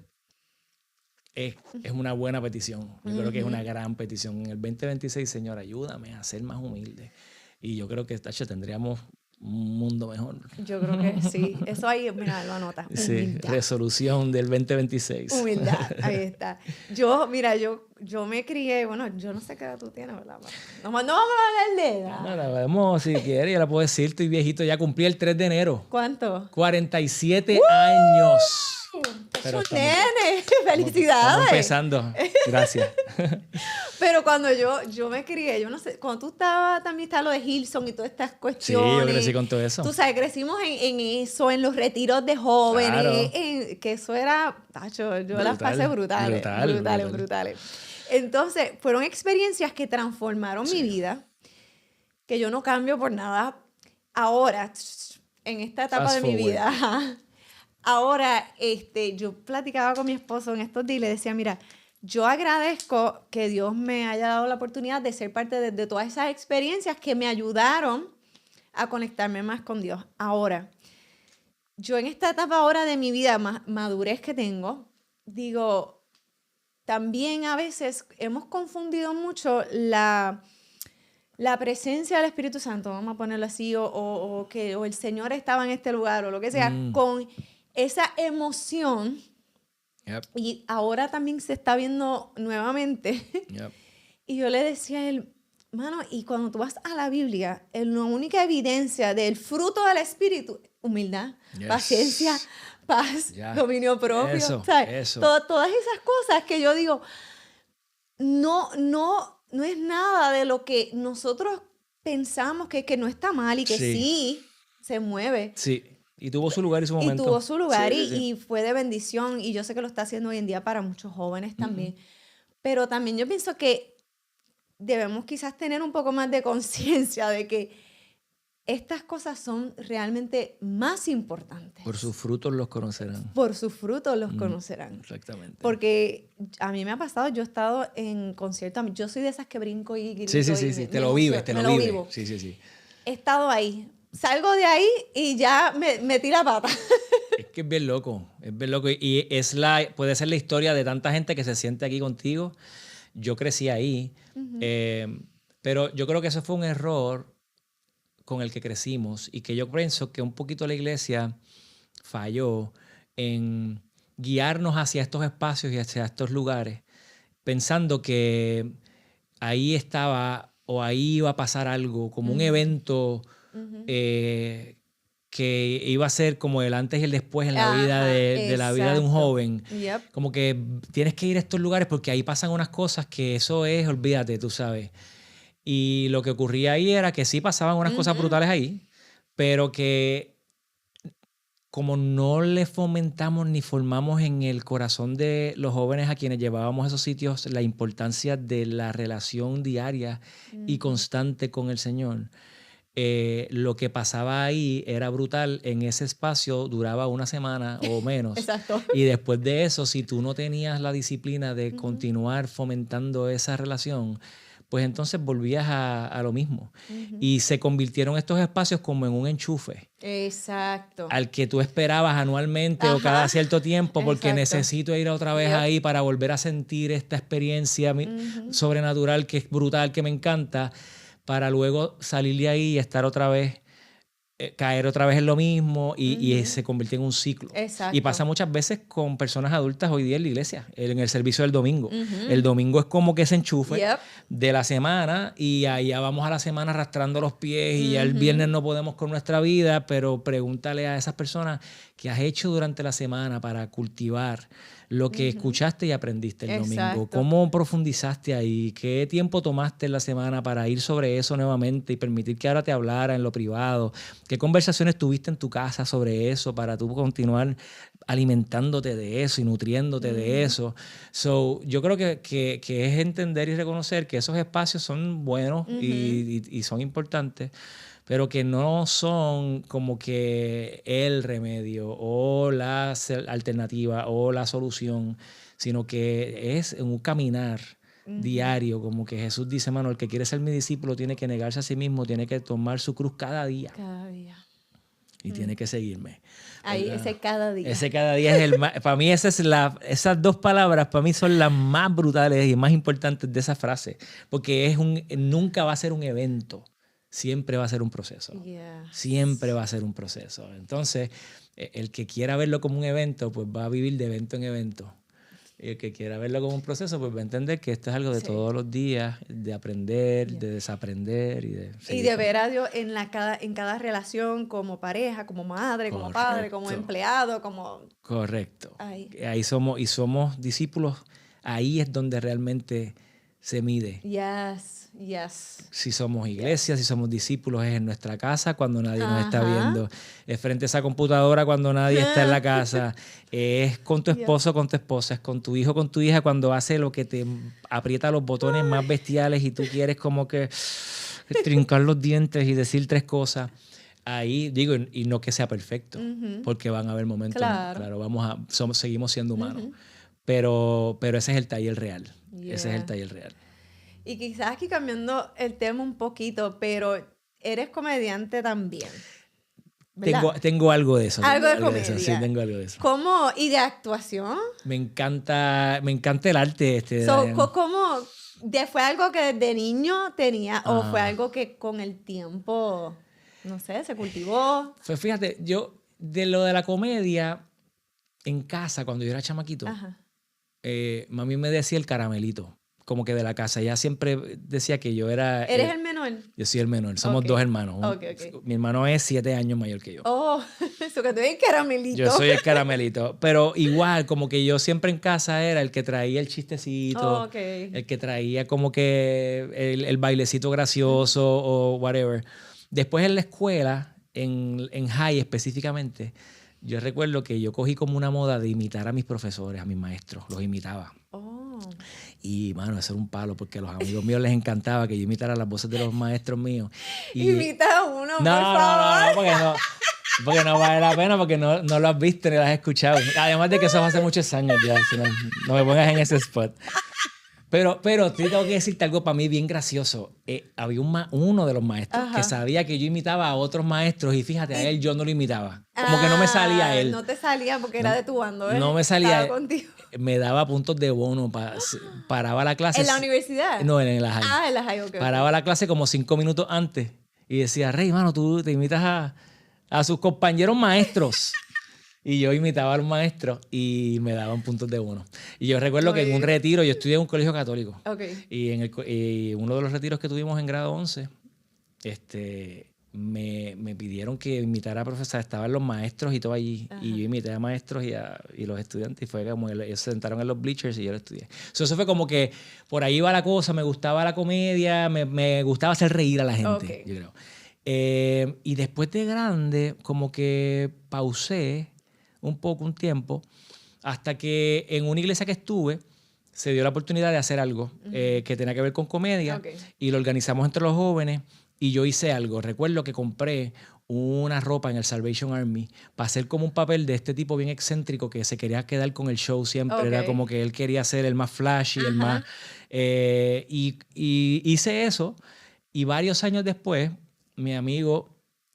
es una buena petición. Yo creo que es una gran petición. En el 2026, Señor, ayúdame a ser más humilde. Y yo creo que, tacho, tendríamos un mundo mejor. Yo creo que sí. Eso ahí, mira, lo anota. Sí, resolución del 2026. Humildad, ahí está. Yo me crié, bueno, yo no sé qué edad tú tienes, ¿verdad? No vamos a hablar de edad. No, la vemos, si quieres, ya la puedo decir, estoy viejito, ya cumplí el 3 de enero. ¿Cuánto? 47 años. Pero nene, felicidades. Estamos empezando. Gracias. Pero cuando yo me crié, yo no sé, cuando tú también está lo de Hillsong y todas estas cuestiones. Sí, yo crecí con todo eso. Tú sabes, crecimos en eso, en los retiros de jóvenes, claro. Que eso era, tacho, yo las pasé brutales. Entonces, fueron experiencias que transformaron mi vida, que yo no cambio por nada. Ahora, en esta etapa de mi vida, ahora, yo platicaba con mi esposo en estos días y le decía, mira, yo agradezco que Dios me haya dado la oportunidad de ser parte de todas esas experiencias que me ayudaron a conectarme más con Dios. Ahora, yo en esta etapa ahora de mi vida, madurez que tengo, digo, también a veces hemos confundido mucho la presencia del Espíritu Santo, vamos a ponerlo así, o el Señor estaba en este lugar, o lo que sea, con esa emoción. Yep. Y ahora también se está viendo nuevamente. Yep. Y yo le decía a él, mano, y cuando tú vas a la Biblia, la única evidencia del fruto del Espíritu, humildad, paciencia, paz, dominio propio. Eso. Todas esas cosas que yo digo, no es nada de lo que nosotros pensamos que no está mal y que sí se mueve. Sí. Y tuvo su lugar y su momento. Y tuvo su lugar y fue de bendición. Y yo sé que lo está haciendo hoy en día para muchos jóvenes también. Pero también yo pienso que debemos quizás tener un poco más de conciencia de que estas cosas son realmente más importantes. Por sus frutos los conocerán. Por sus frutos los conocerán. Exactamente. Porque a mí me ha pasado, yo he estado en conciertos, yo soy de esas que brinco y grito. Sí, te lo vives. Sí. He estado ahí. Salgo de ahí y ya me tira pata. Es que es bien loco. Y puede ser la historia de tanta gente que se siente aquí contigo. Yo crecí ahí. Pero yo creo que eso fue un error con el que crecimos y que yo pienso que un poquito la iglesia falló en guiarnos hacia estos espacios y hacia estos lugares, pensando que ahí estaba o ahí iba a pasar algo, como un evento que iba a ser como el antes y el después en la vida de la vida de un joven. Yep. Como que tienes que ir a estos lugares porque ahí pasan unas cosas que eso es, olvídate, tú sabes. Y lo que ocurría ahí era que sí pasaban unas cosas brutales ahí, pero que como no le fomentamos ni formamos en el corazón de los jóvenes a quienes llevábamos a esos sitios la importancia de la relación diaria y constante con el Señor, lo que pasaba ahí era brutal. En ese espacio duraba una semana o menos. Exacto. Y después de eso, si tú no tenías la disciplina de continuar fomentando esa relación, pues entonces volvías a lo mismo. Y se convirtieron estos espacios como en un enchufe. Exacto. Al que tú esperabas anualmente o cada cierto tiempo, porque necesito ir otra vez ahí para volver a sentir esta experiencia sobrenatural que es brutal, que me encanta, para luego salir de ahí y estar otra vez, caer otra vez en lo mismo y se convierte en un ciclo. Exacto. Y pasa muchas veces con personas adultas hoy día en la iglesia, en el servicio del domingo. El domingo es como que se enchufe de la semana y allá vamos a la semana arrastrando los pies y ya el viernes no podemos con nuestra vida, pero pregúntale a esas personas qué has hecho durante la semana para cultivar lo que escuchaste y aprendiste el domingo. ¿Cómo profundizaste ahí? ¿Qué tiempo tomaste en la semana para ir sobre eso nuevamente y permitir que ahora te hablara en lo privado? ¿Qué conversaciones tuviste en tu casa sobre eso para tú continuar alimentándote de eso y nutriéndote de eso? So, yo creo que es entender y reconocer que esos espacios son buenos y son importantes, pero que no son como que el remedio o la alternativa o la solución, sino que es un caminar diario, como que Jesús dice, mano, el que quiere ser mi discípulo tiene que negarse a sí mismo, tiene que tomar su cruz cada día. Cada día. Y tiene que seguirme. Ahí, ¿verdad? ese cada día. Ese cada día es el más... Para mí esas dos palabras para mí son las más brutales y más importantes de esa frase, porque nunca va a ser un evento. Siempre va a ser un proceso. Siempre va a ser un proceso. Entonces, el que quiera verlo como un evento, pues va a vivir de evento en evento. Y el que quiera verlo como un proceso, pues va a entender que esto es algo de todos los días, de aprender, de desaprender y de seguir. Y de ver a Dios en cada relación, como pareja, como madre, como padre, como empleado, como... Correcto. Ahí somos discípulos. Ahí es donde realmente se mide. Yes. Si somos iglesia, si somos discípulos, es en nuestra casa cuando nadie nos está viendo. Es frente a esa computadora cuando nadie está en la casa. Es con tu esposo, con tu esposa. Es con tu hijo, con tu hija cuando hace lo que te aprieta los botones más bestiales y tú quieres como que trincar los dientes y decir 3 cosas. Ahí digo, y no que sea perfecto, porque van a haber momentos, claro, seguimos siendo humanos. Pero ese es el taller real. Ese es el taller real. Y quizás aquí cambiando el tema un poquito, pero eres comediante también, ¿verdad? Tengo algo de eso. Algo de comedia. Sí, tengo algo de eso. ¿Cómo? ¿Y de actuación? Me encanta el arte. ¿Cómo? ¿Fue algo que desde niño tenía o fue algo que con el tiempo, no sé, se cultivó? Fíjate, yo de lo de la comedia, en casa, cuando yo era chamaquito, mami me decía el caramelito. Como que de la casa. Ella siempre decía que yo era... ¿Eres el menor? Yo soy el menor. Somos 2 hermanos. Mi hermano es 7 años mayor que yo. Oh, eso que tú eres el caramelito. Yo soy el caramelito. Pero igual, como que yo siempre en casa era el que traía el chistecito. El que traía como que el bailecito gracioso o whatever. Después en la escuela, en high específicamente, yo recuerdo que yo cogí como una moda de imitar a mis profesores, a mis maestros. Los imitaba. Y, mano, eso era un palo porque a los amigos míos les encantaba que yo imitara las voces de los maestros míos. Imita uno, por favor. No, porque no vale la pena, porque no lo has visto ni lo has escuchado. Además de que eso hace muchos años ya, si no me pongas en ese spot. Pero tengo que decirte algo para mí bien gracioso. Había uno de los maestros que sabía que yo imitaba a otros maestros y fíjate, a él yo no lo imitaba. Como que no me salía a él. No te salía porque era de tu bando, ¿eh? No me salía. Estaba contigo. Me daba puntos de bono. Paraba la clase. ¿En la universidad? No, en la high. En la high, ok. Paraba la clase como 5 minutos antes y decía, Rey, mano, tú te imitas a sus compañeros maestros. Y yo imitaba a los maestros y me daban puntos de bono. Y yo recuerdo que en un retiro, yo estudié en un colegio católico. Y uno de los retiros que tuvimos en grado 11, me pidieron que imitara a profesores. Estaban los maestros y todo allí. Y yo imité a maestros y los estudiantes. Y fue como ellos se sentaron en los bleachers y yo lo estudié. Eso fue como que por ahí iba la cosa. Me gustaba la comedia. Me gustaba hacer reír a la gente, yo creo. Y después de grande, como que pausé un tiempo, hasta que en una iglesia que estuve se dio la oportunidad de hacer algo que tenía que ver con comedia y lo organizamos entre los jóvenes y yo hice algo. Recuerdo que compré una ropa en el Salvation Army para hacer como un papel de este tipo bien excéntrico que se quería quedar con el show siempre. Ok. Era como que él quería ser el más flashy, el más... Ajá. y hice eso y varios años después, mi amigo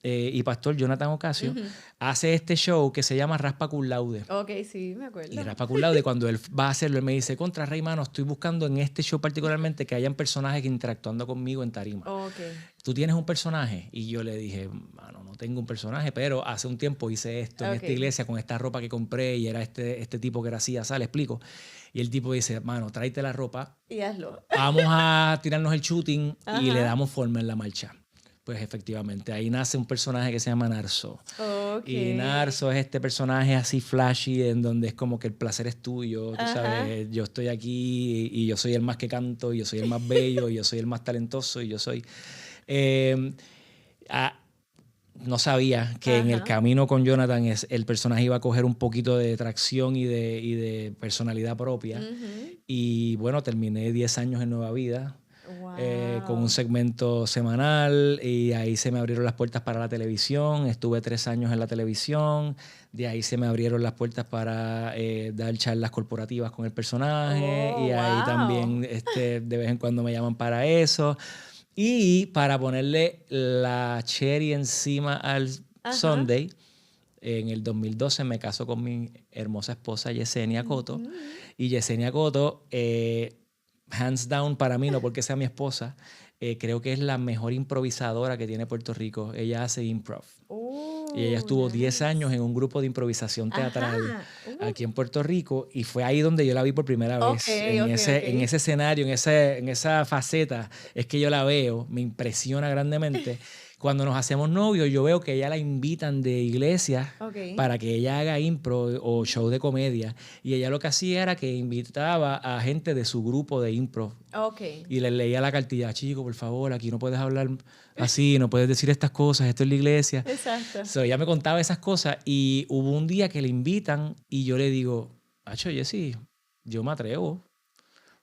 y pastor Jonathan Ocasio Ujú. hace este show que se llama Raspa Cum Laude. Ok, sí, me acuerdo. Y Raspa Cum Laude, cuando él va a hacerlo, él me dice, contra Rey, mano, estoy buscando en este show particularmente que hayan personajes interactuando conmigo en tarima. Ok. ¿Tú tienes un personaje? Y yo le dije, mano, no tengo un personaje, pero hace un tiempo hice esto en esta Ok. iglesia con esta ropa que compré y era este tipo que era así, ¿sabes? Le explico. Y el tipo dice, mano, tráete la ropa, Y hazlo. vamos a tirarnos el shooting y le Ajá. damos forma en la marcha. Pues efectivamente, ahí nace un personaje que se llama Narso. Ok. Y Narso es este personaje así flashy en donde es como que el placer es tuyo, tú Ajá. sabes, yo estoy aquí y yo soy el más que canto, y yo soy el más bello, y yo soy el más talentoso, y yo soy... Eh, ah, no sabía que en el Ajá. camino con Jonathan el personaje iba a coger un poquito de tracción y de personalidad propia. Ujú. Y bueno, terminé 10 años en Nueva Vida. Con un Wow. segmento semanal y ahí se me abrieron las puertas para la televisión. Estuve 3 años en la televisión. De ahí se me abrieron las puertas para dar charlas corporativas con el personaje Oh, y ahí wow. también de vez en cuando me llaman para eso. Y para ponerle la cherry encima al Ajá. Sunday, en el 2012 me casó con mi hermosa esposa Yesenia Coto. Ujú. Y Yesenia Coto, hands down para mí, no porque sea mi esposa, creo que es la mejor improvisadora que tiene Puerto Rico. Ella hace improv. Y ella estuvo 10 Nice. años en un grupo de improvisación teatral Ajá. aquí en Puerto Rico y fue ahí donde yo la vi por primera Ok, vez. En ok, en ok. ese escenario, en esa faceta, es que yo la veo, me impresiona grandemente. Cuando nos hacemos novios, yo veo que ella la invitan de iglesias Ok. para que ella haga impro o show de comedia. Y ella lo que hacía era que invitaba a gente de su grupo de impro. Ok. Y les leía la cartilla, chico, por favor, aquí no puedes hablar así, no puedes decir estas cosas, esto es la iglesia. Exacto. So, ella me contaba esas cosas y hubo un día que le invitan y yo le digo, Acho, Jessy, yo me atrevo.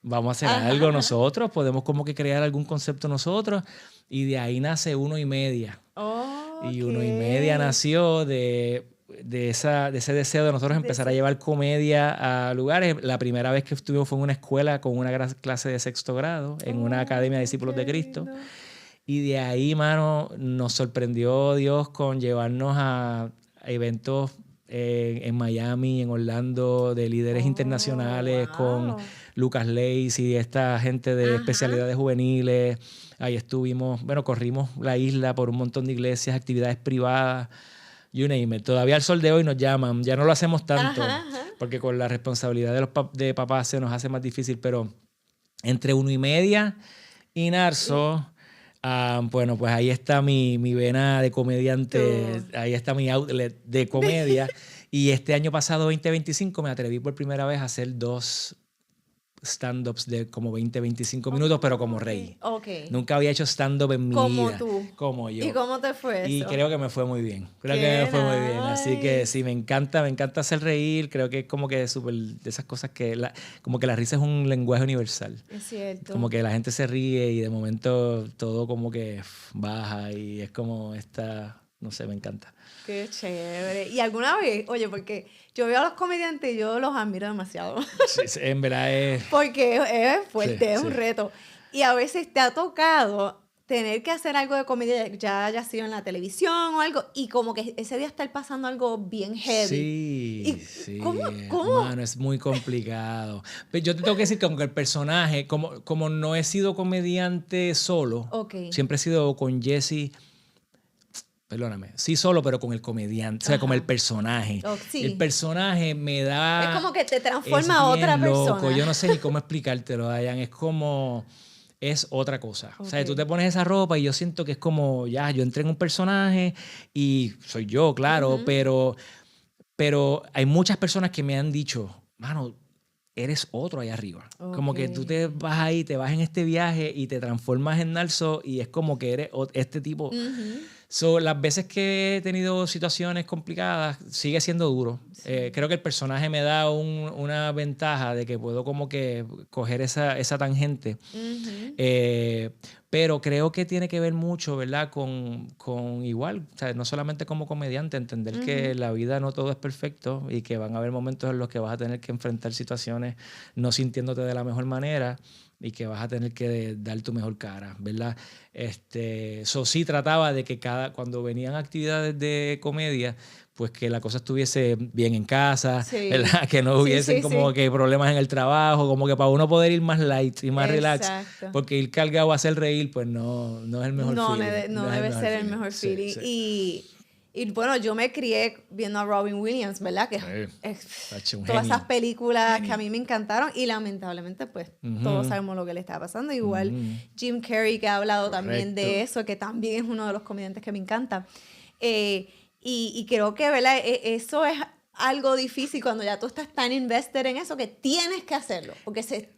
Vamos a hacer Ajá, algo ajá. nosotros, podemos como que crear algún concepto nosotros. Y de ahí nace 1:30. Y Ok. 1:30 nació de ese deseo de nosotros De empezar a ese- llevar comedia a lugares. La primera vez que estuvimos fue en una escuela con una clase de 6º grado, en una academia de Oh, discípulos de qué Cristo. lindo. Y de ahí, mano, nos sorprendió Dios con llevarnos a eventos en Miami, en Orlando, de líderes Oh, internacionales, con wow. Lucas Leis y esta gente de Ajá. especialidades juveniles. Ahí estuvimos, bueno, corrimos la isla por un montón de iglesias, actividades privadas, you name it. Todavía al sol de hoy nos llaman, ya no lo hacemos tanto, Ajá, ajá. porque con la responsabilidad de los de papás se nos hace más difícil, pero entre 1:30 y Y Narso, bueno, pues ahí está mi vena de comediante, tú. ahí está mi outlet de comedia. Y este año pasado, 2025, me atreví por primera vez a hacer 2 stand-ups de como 20-25 minutos, pero como Oh, ok. rey. Ok. Nunca había hecho stand-up en mi Como vida, tú. como ¿Y yo. cómo te fue Y eso? creo que me fue muy bien. Creo que me Qué fue muy bien. Así que nice. sí, me encanta hacer reír. Creo que es como que súper de esas cosas que como que la risa es un lenguaje universal. Es cierto. Como que la gente se ríe y de momento todo como que baja y es como no sé, me encanta. Qué chévere. Y alguna vez, oye, porque yo veo a los comediantes y yo los admiro demasiado. Sí, sí, en verdad es... Porque es Sí, fuerte, es un sí. reto. Y a veces te ha tocado tener que hacer algo de comedia, ya haya sido en la televisión o algo, y como que ese día estar pasando algo bien heavy. Sí, ¿Y sí, cómo? mano, es muy complicado. Pero yo te tengo que decir que como que el personaje, como no he sido comediante solo, Ok. siempre he sido con Jesse, perdóname, sí solo, pero con el comediante, o sea, como el Ajá. personaje. Oh, El sí. personaje me Es da... como que te Es transforma a otra bien loco, yo persona. no sé ni cómo explicártelo, Dayan, es como... Es otra cosa. O sea, tú te Ok. pones esa ropa y yo siento que es como, ya, yo entré en un personaje y soy yo, claro, Ujú. pero hay muchas personas que me han dicho, mano, eres otro allá arriba. Como que tú Ok. te vas ahí, te vas en este viaje y te transformas en Narso y es como que eres este tipo Ujú. Las veces que he tenido situaciones complicadas, sigue siendo duro. Sí. Creo que el personaje me da una ventaja de que puedo como que coger esa tangente. Pero creo que tiene que ver mucho, ¿verdad? Con igual, o sea, no solamente como comediante, entender que la vida no todo es perfecto y que van a haber momentos en los que vas a tener que enfrentar situaciones no sintiéndote de la mejor manera y que vas a tener que dar tu mejor cara, ¿verdad? Sí trataba de que cuando venían actividades de comedia, pues que la cosa estuviese bien en casa, Sí. ¿verdad? Que no hubiesen como que problemas en el trabajo, como que para uno poder ir más light y más relax, porque ir cargado a hacer reír, pues no es el mejor feeling. No debe ser el mejor feeling. Sí. Y bueno, yo me crié viendo a Robin Williams, ¿verdad? Que todas esas películas que a mí me encantaron y lamentablemente pues todos sabemos lo que le está pasando. Igual Jim Carrey, que ha hablado también de eso, que también es uno de los comediantes que me encanta. Y creo que, ¿verdad? Eso es algo difícil cuando ya tú estás tan invested en eso que tienes que hacerlo, porque se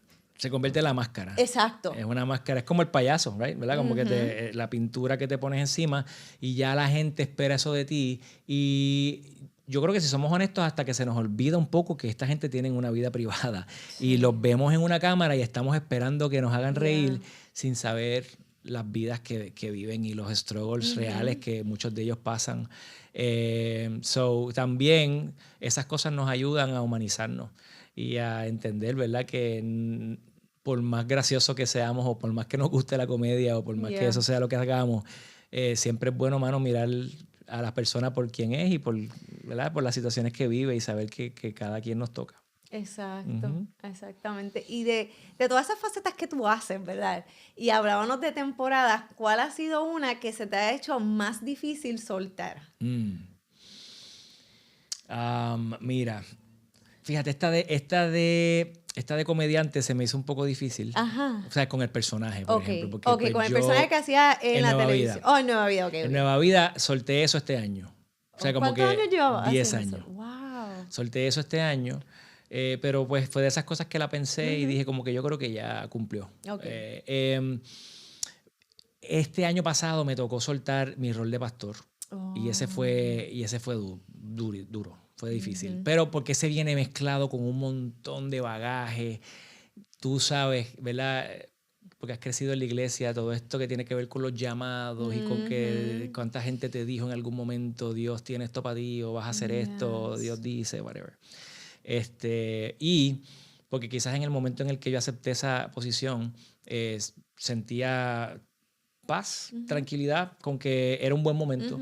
convierte en la máscara. Exacto. Es una máscara, es como el payaso, right? ¿Verdad? Como que la pintura que te pones encima y ya la gente espera eso de ti. Y yo creo que si somos honestos, hasta que se nos olvida un poco que esta gente tiene una vida privada. Sí. Y los vemos en una cámara y estamos esperando que nos hagan reír sin saber las vidas que viven y los struggles reales que muchos de ellos pasan. También esas cosas nos ayudan a humanizarnos y a entender, ¿verdad? Que por más gracioso que seamos o por más que nos guste la comedia o por más que eso sea lo que hagamos, siempre es bueno, mano, mirar a la persona por quien es y ¿verdad? Por las situaciones que vive y saber que cada quien nos toca. Exacto, exactamente. Y de todas esas facetas que tú haces, ¿verdad? Y hablábamos de temporadas, ¿cuál ha sido una que se te ha hecho más difícil soltar? Mira, fíjate, esta de comediante se me hizo un poco difícil. Ajá. O sea, con el personaje, por ejemplo. Porque, pues, con el personaje que hacía en la televisión. Vida. En Nueva Vida, En Nueva Vida solté eso este año. O sea, como que ¿cuántos años llevaba? 10 años. Eso? Wow. Solté eso este año. Pero pues fue de esas cosas que la pensé y dije como que yo creo que ya cumplió. Este año pasado me tocó soltar mi rol de pastor. Y ese fue duro. Fue difícil. Pero porque se viene mezclado con un montón de bagaje. Tú sabes, ¿verdad? Porque has crecido en la iglesia, todo esto que tiene que ver con los llamados y con que cuánta gente te dijo en algún momento, Dios tiene esto para ti, o vas a hacer esto, Dios dice, whatever. Y porque quizás en el momento en el que yo acepté esa posición, sentía paz, tranquilidad, con que era un buen momento.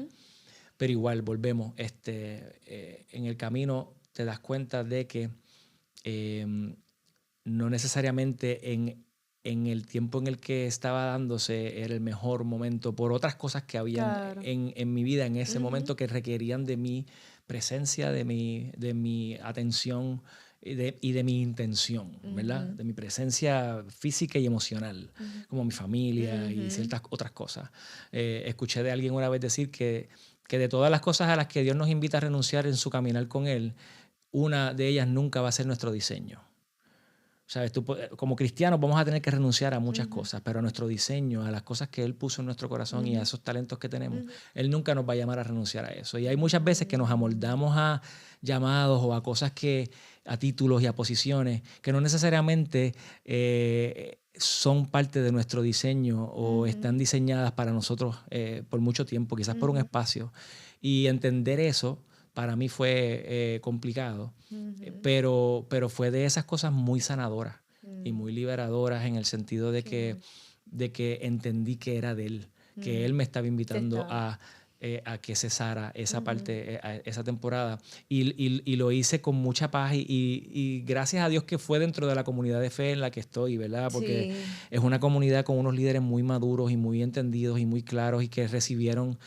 Pero igual, volvemos, en el camino te das cuenta de que no necesariamente en el tiempo en el que estaba dándose era el mejor momento por otras cosas que había en mi vida en ese momento que requerían de mi presencia, de mi atención y de mi intención, ¿verdad? De mi presencia física y emocional, como mi familia y ciertas otras cosas. Escuché de alguien una vez decir que de todas las cosas a las que Dios nos invita a renunciar en su caminar con Él, una de ellas nunca va a ser nuestro diseño. ¿Sabes? Como cristianos vamos a tener que renunciar a muchas cosas, pero a nuestro diseño, a las cosas que Él puso en nuestro corazón y a esos talentos que tenemos, Él nunca nos va a llamar a renunciar a eso. Y hay muchas veces que nos amoldamos a llamados o a cosas a títulos y a posiciones que no necesariamente son parte de nuestro diseño o están diseñadas para nosotros por mucho tiempo, quizás por un espacio. Y entender eso para mí fue complicado, pero fue de esas cosas muy sanadoras y muy liberadoras en el sentido de que entendí que era de Él, que Él me estaba invitando a que cesara esa parte, esa temporada. Y lo hice con mucha paz y gracias a Dios que fue dentro de la comunidad de fe en la que estoy, ¿verdad? Porque es una comunidad con unos líderes muy maduros y muy entendidos y muy claros y que recibieron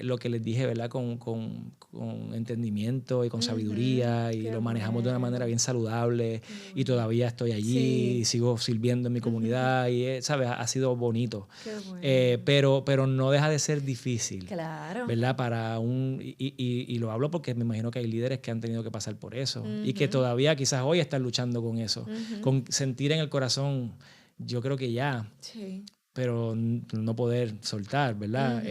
lo que les dije, ¿verdad? Con entendimiento y con sabiduría y lo manejamos de una manera bien saludable y todavía estoy allí y sigo sirviendo en mi comunidad y, ¿sabes? Ha sido bonito. Pero no deja de ser difícil. Claro. ¿Verdad? Y lo hablo porque me imagino que hay líderes que han tenido que pasar por eso y que todavía quizás hoy están luchando con eso, con sentir en el corazón, yo creo que ya pero no poder soltar, ¿verdad?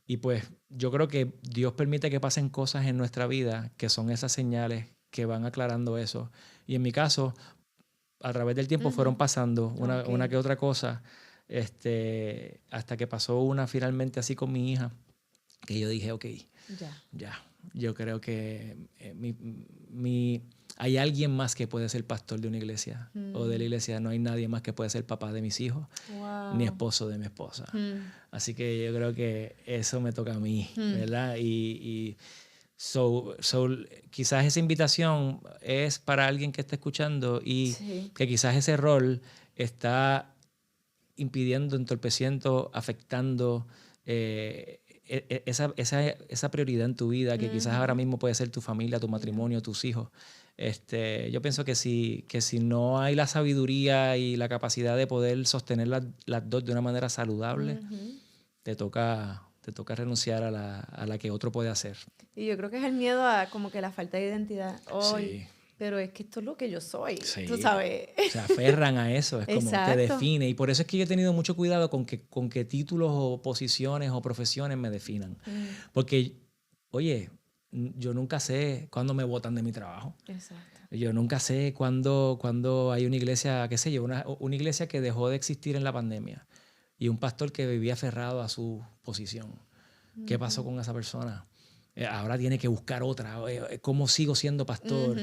Y pues yo creo que Dios permite que pasen cosas en nuestra vida que son esas señales que van aclarando eso. Y en mi caso, a través del tiempo fueron pasando una que otra cosa, hasta que pasó una finalmente así con mi hija, que yo dije, ok, ya. Yo creo que hay alguien más que puede ser pastor de una iglesia o de la iglesia. No hay nadie más que puede ser papá de mis hijos, ni esposo de mi esposa. Así que yo creo que eso me toca a mí, ¿verdad? So, quizás esa invitación es para alguien que está escuchando y que quizás ese rol está impidiendo, entorpeciendo, afectando esa prioridad en tu vida, que quizás ahora mismo puede ser tu familia, tu matrimonio, tus hijos. Yo pienso que si no hay la sabiduría y la capacidad de poder sostener las dos de una manera saludable, te toca renunciar a la que otro puede hacer. Y yo creo que es el miedo a como que la falta de identidad hoy. Pero es que esto es lo que yo soy, tú sabes. Se aferran a eso, es como te define. Y por eso es que yo he tenido mucho cuidado con que títulos o posiciones o profesiones me definan. Porque, oye, yo nunca sé cuándo me botan de mi trabajo. Exacto. Yo nunca sé cuándo hay una iglesia, qué sé yo, una iglesia que dejó de existir en la pandemia y un pastor que vivía aferrado a su posición. ¿Qué pasó con esa persona? Ahora tiene que buscar otra. ¿Cómo sigo siendo pastor?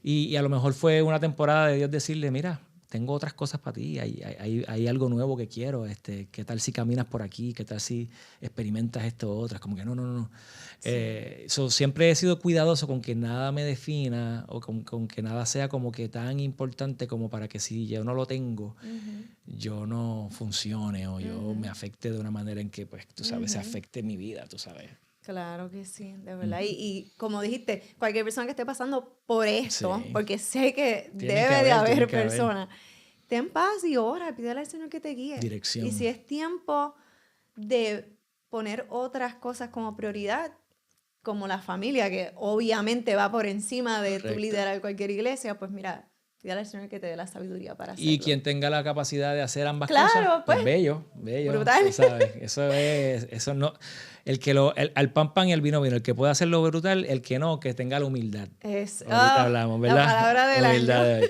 Y a lo mejor fue una temporada de Dios decirle, mira, tengo otras cosas para ti. Hay algo nuevo que quiero. ¿Qué tal si caminas por aquí? ¿Qué tal si experimentas esto otras? Como que no. Siempre he sido cuidadoso con que nada me defina o con que nada sea como que tan importante como para que si yo no lo tengo, yo no funcione o yo me afecte de una manera en que, pues, tú sabes, se afecte mi vida, tú sabes. Claro que sí, de verdad. Y como dijiste, cualquier persona que esté pasando por esto, porque sé que debe de haber personas, ten paz y ora, pídele al Señor que te guíe. Dirección. Y si es tiempo de poner otras cosas como prioridad, como la familia, que obviamente va por encima de tu liderar cualquier iglesia, pues mira, pídale al Señor que te dé la sabiduría para hacerlo. Y quien tenga la capacidad de hacer ambas cosas, pues bello. Brutal. ¿Sabes? Eso no... al pan y al vino, el que pueda hacerlo brutal, el que no, que tenga la humildad. Ahorita hablamos, ¿verdad? La palabra del año.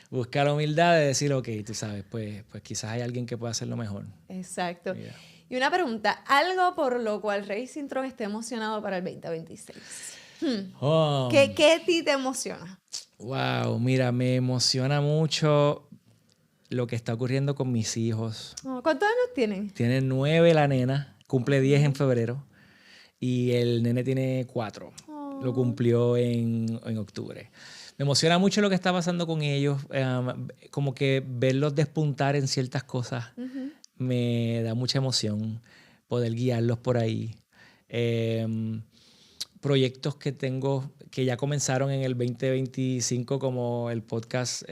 Buscar la humildad de decir, ok, tú sabes, pues quizás hay alguien que pueda hacerlo mejor. Exacto. Mira. Y una pregunta, algo por lo cual Rey Cintrón esté emocionado para el 2026. ¿Qué a ti te emociona? Wow, mira, me emociona mucho lo que está ocurriendo con mis hijos. ¿Cuántos años tienen? Tiene 9 la nena. Cumple 10 en febrero y el nene tiene 4. Lo cumplió en octubre. Me emociona mucho lo que está pasando con ellos, como que verlos despuntar en ciertas cosas. Me da mucha emoción poder guiarlos por ahí. Proyectos que tengo que ya comenzaron en el 2025, como el podcast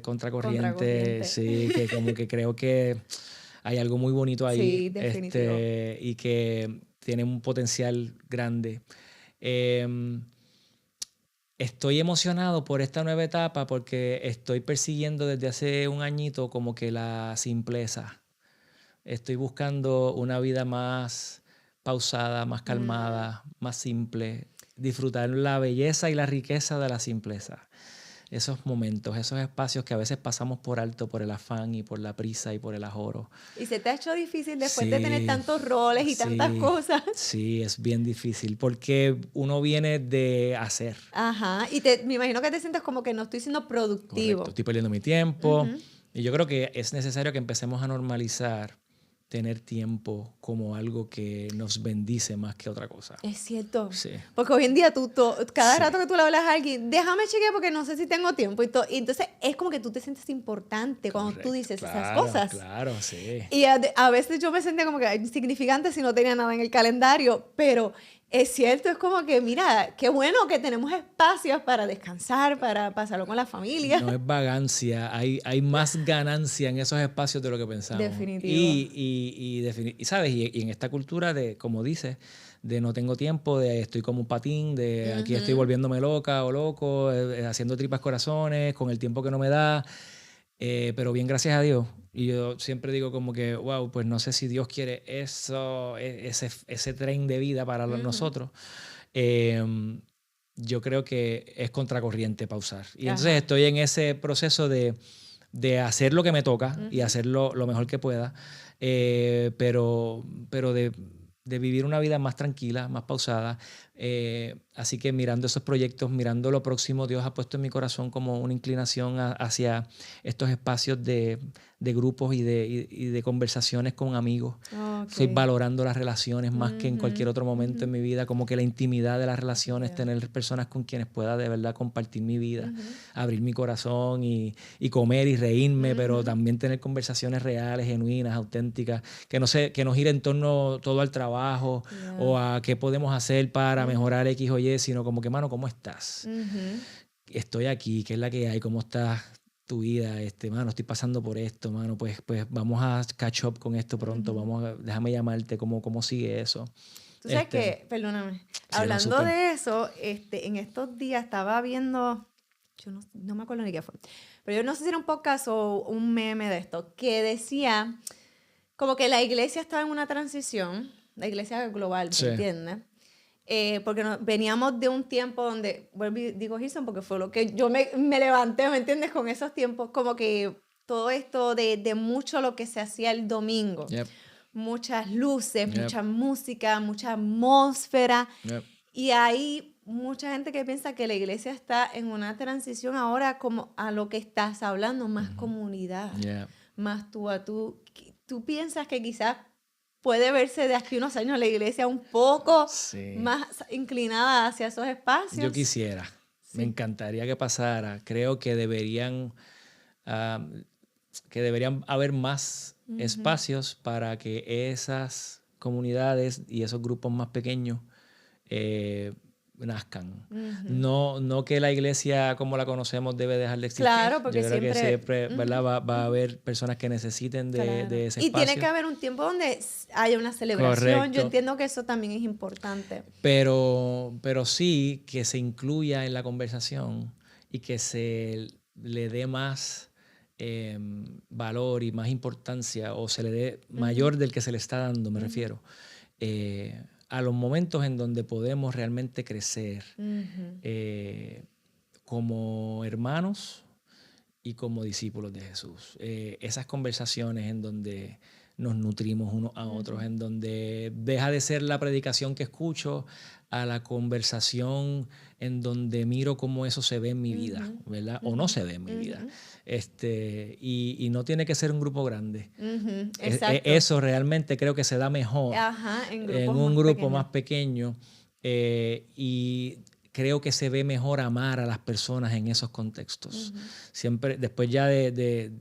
Contracorriente. Sí, que como que creo que hay algo muy bonito ahí. Sí, definitivo. Y que tiene un potencial grande. Estoy emocionado por esta nueva etapa porque estoy persiguiendo desde hace un añito como que la simpleza. Estoy buscando una vida más pausada, más calmada, más simple. Disfrutar la belleza y la riqueza de la simpleza. Esos momentos, esos espacios que a veces pasamos por alto por el afán y por la prisa y por el ajoro. ¿Y se te ha hecho difícil después de tener tantos roles y tantas cosas? Sí, es bien difícil porque uno viene de hacer. Ajá, y me imagino que te sientes como que no estoy siendo productivo. Correcto, estoy perdiendo mi tiempo. Y yo creo que es necesario que empecemos a normalizar tener tiempo como algo que nos bendice más que otra cosa. Es cierto. Sí. Porque hoy en día cada rato que tú le hablas a alguien, déjame chequear porque no sé si tengo tiempo. Y entonces es como que tú te sientes importante cuando tú dices esas cosas. Claro, sí. Y a veces yo me sentía como que insignificante si no tenía nada en el calendario, pero es cierto, es como que, mira, qué bueno que tenemos espacios para descansar, para pasarlo con la familia. No es vagancia, hay más ganancia en esos espacios de lo que pensamos. Definitivo. Y ¿sabes? Y en esta cultura de, como dices, de no tengo tiempo, de estoy como un patín, de aquí estoy volviéndome loca o loco, haciendo tripas corazones, con el tiempo que no me da. Pero bien, gracias a Dios. Y yo siempre digo como que, wow, pues no sé si Dios quiere eso, ese tren de vida para nosotros. Yo creo que es contracorriente pausar. Y entonces Ajá. estoy en ese proceso de hacer lo que me toca y hacerlo lo mejor que pueda, pero de vivir una vida más tranquila, más pausada. Así que mirando esos proyectos, mirando lo próximo, Dios ha puesto en mi corazón como una inclinación hacia estos espacios de grupos y de conversaciones con amigos. Estoy Okay. valorando las relaciones más que en cualquier otro momento en mi vida, como que la intimidad de las relaciones, tener personas con quienes pueda de verdad compartir mi vida, abrir mi corazón y comer y reírme, pero también tener conversaciones reales, genuinas, auténticas, que no gire en torno todo al trabajo o a qué podemos hacer para mejorar X o Y, sino como que, mano, ¿cómo estás? Estoy aquí, ¿qué es la que hay? ¿Cómo estás tu vida? Mano, estoy pasando por esto, mano, pues vamos a catch up con esto pronto, déjame llamarte, ¿cómo sigue eso? Tú sabes que, perdóname, Sí, hablando de eso, en estos días estaba viendo, yo no me acuerdo ni qué fue, pero yo no sé si era un podcast o un meme de esto, que decía como que la iglesia estaba en una transición, la iglesia global, ¿me entiendes? Porque veníamos de un tiempo donde, vuelvo y digo Houston porque fue lo que yo me levanté, ¿me entiendes? Con esos tiempos, como que todo esto de mucho lo que se hacía el domingo. Muchas luces, mucha música, mucha atmósfera. Y hay mucha gente que piensa que la iglesia está en una transición ahora como a lo que estás hablando, más comunidad, más tú a tú. ¿Tú piensas que quizás puede verse de aquí unos años la iglesia un poco más inclinada hacia esos espacios? Yo quisiera, me encantaría que pasara. Creo que deberían haber más espacios para que esas comunidades y esos grupos más pequeños nazcan. No que la iglesia como la conocemos debe dejar de existir. Claro, porque yo creo que siempre, ¿verdad? Va a haber personas que necesiten de ese espacio. Y tiene que haber un tiempo donde haya una celebración. Correcto. Yo entiendo que eso también es importante. Pero sí que se incluya en la conversación y que se le dé más valor y más importancia, o se le dé mayor del que se le está dando, me refiero, a los momentos en donde podemos realmente crecer como hermanos y como discípulos de Jesús. Esas conversaciones en donde nos nutrimos unos a otros, en donde deja de ser la predicación que escucho a la conversación en donde miro cómo eso se ve en mi vida, ¿verdad? O no se ve en mi vida. Y no tiene que ser un grupo grande. Exacto. Eso realmente creo que se da mejor en un grupo más pequeño. Y creo que se ve mejor amar a las personas en esos contextos. Siempre, después ya de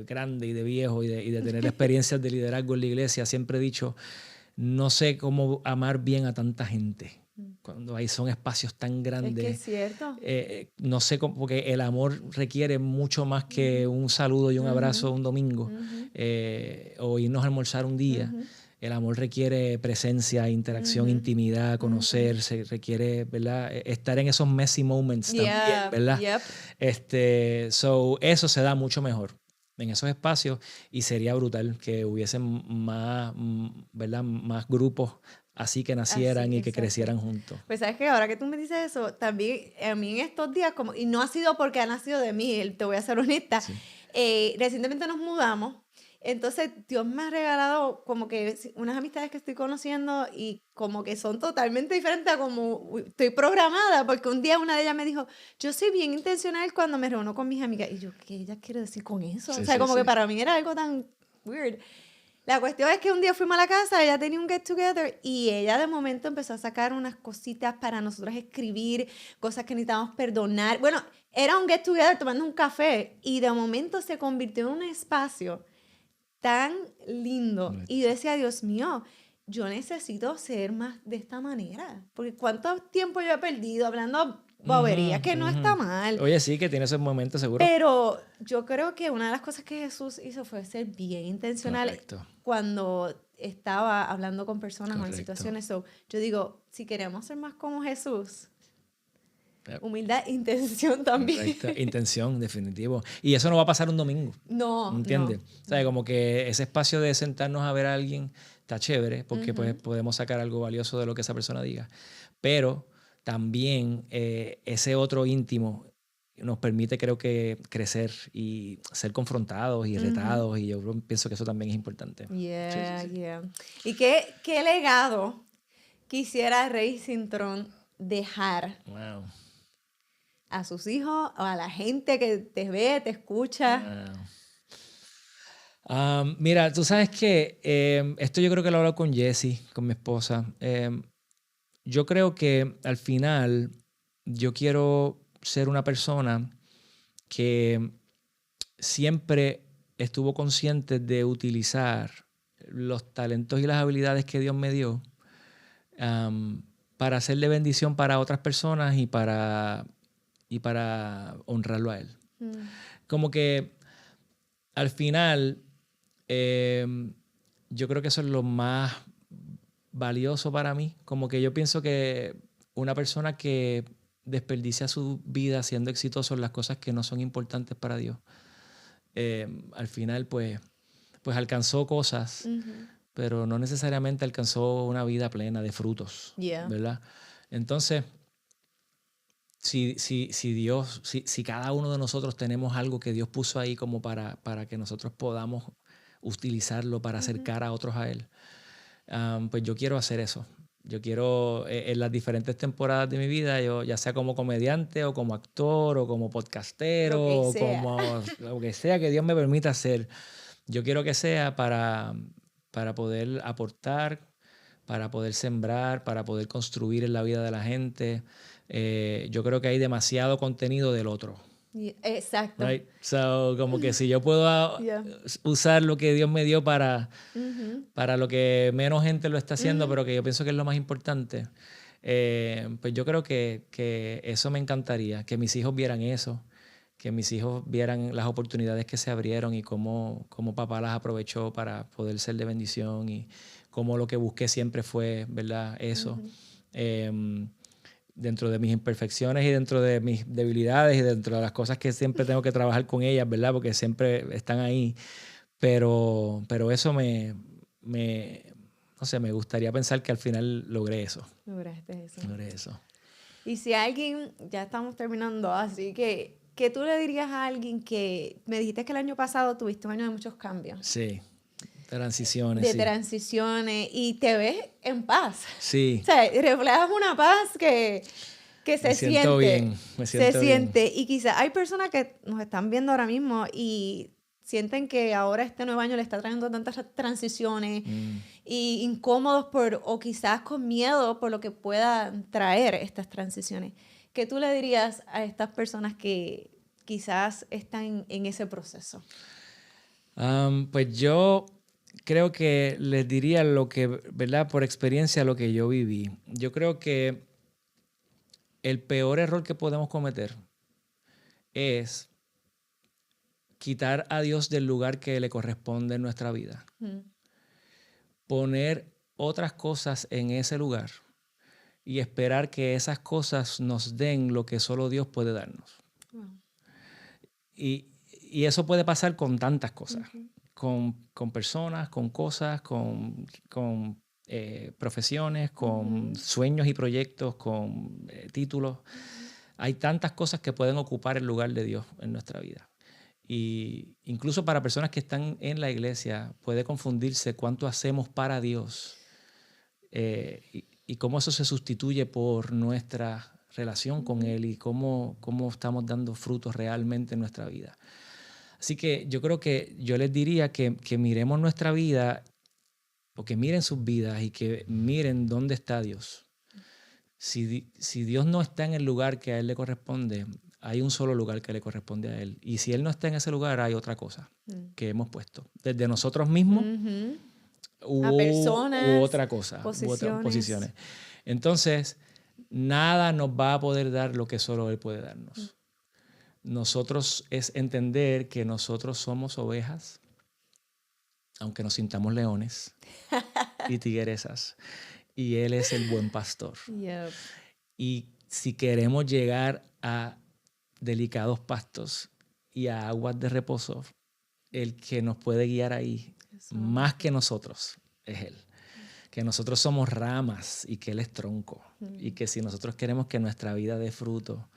grande y de viejo y de tener experiencias de liderazgo en la iglesia, siempre he dicho, no sé cómo amar bien a tanta gente cuando son espacios tan grandes. Es que es cierto. No sé cómo, porque el amor requiere mucho más que un saludo y un abrazo un domingo, o irnos a almorzar un día. El amor requiere presencia, interacción, intimidad, conocerse, requiere, ¿verdad? Estar en esos messy moments también, ¿verdad? Eso se da mucho mejor en esos espacios, y sería brutal que hubiesen más, ¿verdad? Más grupos así que nacieran y que crecieran juntos. Pues sabes que ahora que tú me dices eso, también a mí en estos días, y no ha sido porque ha nacido de mí, te voy a ser honesta, recientemente nos mudamos. Entonces, Dios me ha regalado como que unas amistades que estoy conociendo y como que son totalmente diferentes a como estoy programada, porque un día una de ellas me dijo, yo soy bien intencional cuando me reúno con mis amigas. Y yo, ¿qué ella quiere decir con eso? O sea, como que para mí era algo tan weird. La cuestión es que un día fuimos a la casa, ella tenía un get together y ella de momento empezó a sacar unas cositas para nosotros escribir, cosas que necesitábamos perdonar. Bueno, era un get together tomando un café y de momento se convirtió en un espacio tan lindo. Y yo decía, Dios mío, yo necesito ser más de esta manera. Porque cuánto tiempo yo he perdido hablando boberías, que no está mal. Oye, sí, que tiene esos momentos seguro. Pero yo creo que una de las cosas que Jesús hizo fue ser bien intencional cuando estaba hablando con personas o en situaciones. Yo digo, si queremos ser más como Jesús, Humildad, intención también. Correcto. Intención, definitivo. Y eso no va a pasar un domingo. No, ¿Entiendes? no. O sea, como que ese espacio de sentarnos a ver a alguien está chévere porque pues podemos sacar algo valioso de lo que esa persona diga. Pero también ese otro íntimo nos permite, creo que, crecer y ser confrontados y retados. Y yo pienso que eso también es importante. Yeah, Sí. yeah. ¿Y qué legado quisiera Rey Cintrón dejar Wow. a sus hijos o a la gente que te ve, te escucha? Wow. Mira, tú sabes que esto yo creo que lo hablo con Jessie, con mi esposa. Yo creo que al final yo quiero ser una persona que siempre estuvo consciente de utilizar los talentos y las habilidades que Dios me dio para hacerle bendición para otras personas y para honrarlo a Él. Como que al final yo creo que eso es lo más valioso para mí. Como que yo pienso que una persona que desperdicia su vida siendo exitoso en las cosas que no son importantes para Dios, al final pues alcanzó cosas, pero no necesariamente alcanzó una vida plena de frutos, ¿verdad? Entonces, si cada uno de nosotros tenemos algo que Dios puso ahí como para que nosotros podamos utilizarlo para acercar a otros a Él, pues yo quiero hacer eso. Yo quiero, en las diferentes temporadas de mi vida, yo ya sea como comediante o como actor o como podcastero o como lo que sea que Dios me permita hacer, yo quiero que sea para poder aportar, para poder sembrar, para poder construir en la vida de la gente. Yo creo que hay demasiado contenido del otro. Exacto. Right? So, como que si yo puedo usar lo que Dios me dio para lo que menos gente lo está haciendo, pero que yo pienso que es lo más importante, pues yo creo que eso me encantaría, que mis hijos vieran eso, que mis hijos vieran las oportunidades que se abrieron y cómo papá las aprovechó para poder ser de bendición y cómo lo que busqué siempre fue, ¿verdad? Eso. Dentro de mis imperfecciones y dentro de mis debilidades y dentro de las cosas que siempre tengo que trabajar con ellas, ¿verdad? Porque siempre están ahí. Pero eso no sé, me gustaría pensar que al final logré eso. Lograste eso. Logré eso. Y si alguien, ya estamos terminando, así que, ¿qué tú le dirías a alguien que me dijiste que el año pasado tuviste un año de muchos cambios? Sí. Transiciones. De transiciones y te ves en paz. Sí. O sea, reflejas una paz que se siente. Me siento bien. Se siente. Y quizás hay personas que nos están viendo ahora mismo y sienten que ahora este nuevo año le está trayendo tantas transiciones y incómodos o quizás con miedo por lo que puedan traer estas transiciones. ¿Qué tú le dirías a estas personas que quizás están en ese proceso? Pues yo creo que les diría lo que, ¿verdad? Por experiencia, lo que yo viví. Yo creo que el peor error que podemos cometer es quitar a Dios del lugar que le corresponde en nuestra vida. Poner otras cosas en ese lugar y esperar que esas cosas nos den lo que solo Dios puede darnos. Y eso puede pasar con tantas cosas. Con personas, con cosas, con profesiones, con sueños y proyectos, con títulos. Hay tantas cosas que pueden ocupar el lugar de Dios en nuestra vida. Y incluso para personas que están en la iglesia puede confundirse cuánto hacemos para Dios y cómo eso se sustituye por nuestra relación con Él y cómo estamos dando frutos realmente en nuestra vida. Así que yo creo que yo les diría que miremos nuestra vida o que miren sus vidas y que miren dónde está Dios. Si Dios no está en el lugar que a Él le corresponde, hay un solo lugar que le corresponde a Él. Y si Él no está en ese lugar, hay otra cosa que hemos puesto. Desde nosotros mismos a personas, u otra cosa, posiciones. Entonces, nada nos va a poder dar lo que solo Él puede darnos. Nosotros es entender que nosotros somos ovejas, aunque nos sintamos leones y tigresas. Y Él es el buen pastor. Yep. Y si queremos llegar a delicados pastos y a aguas de reposo, el que nos puede guiar ahí, más que nosotros, es Él. Que nosotros somos ramas y que Él es tronco. Y que si nosotros queremos que nuestra vida dé fruto,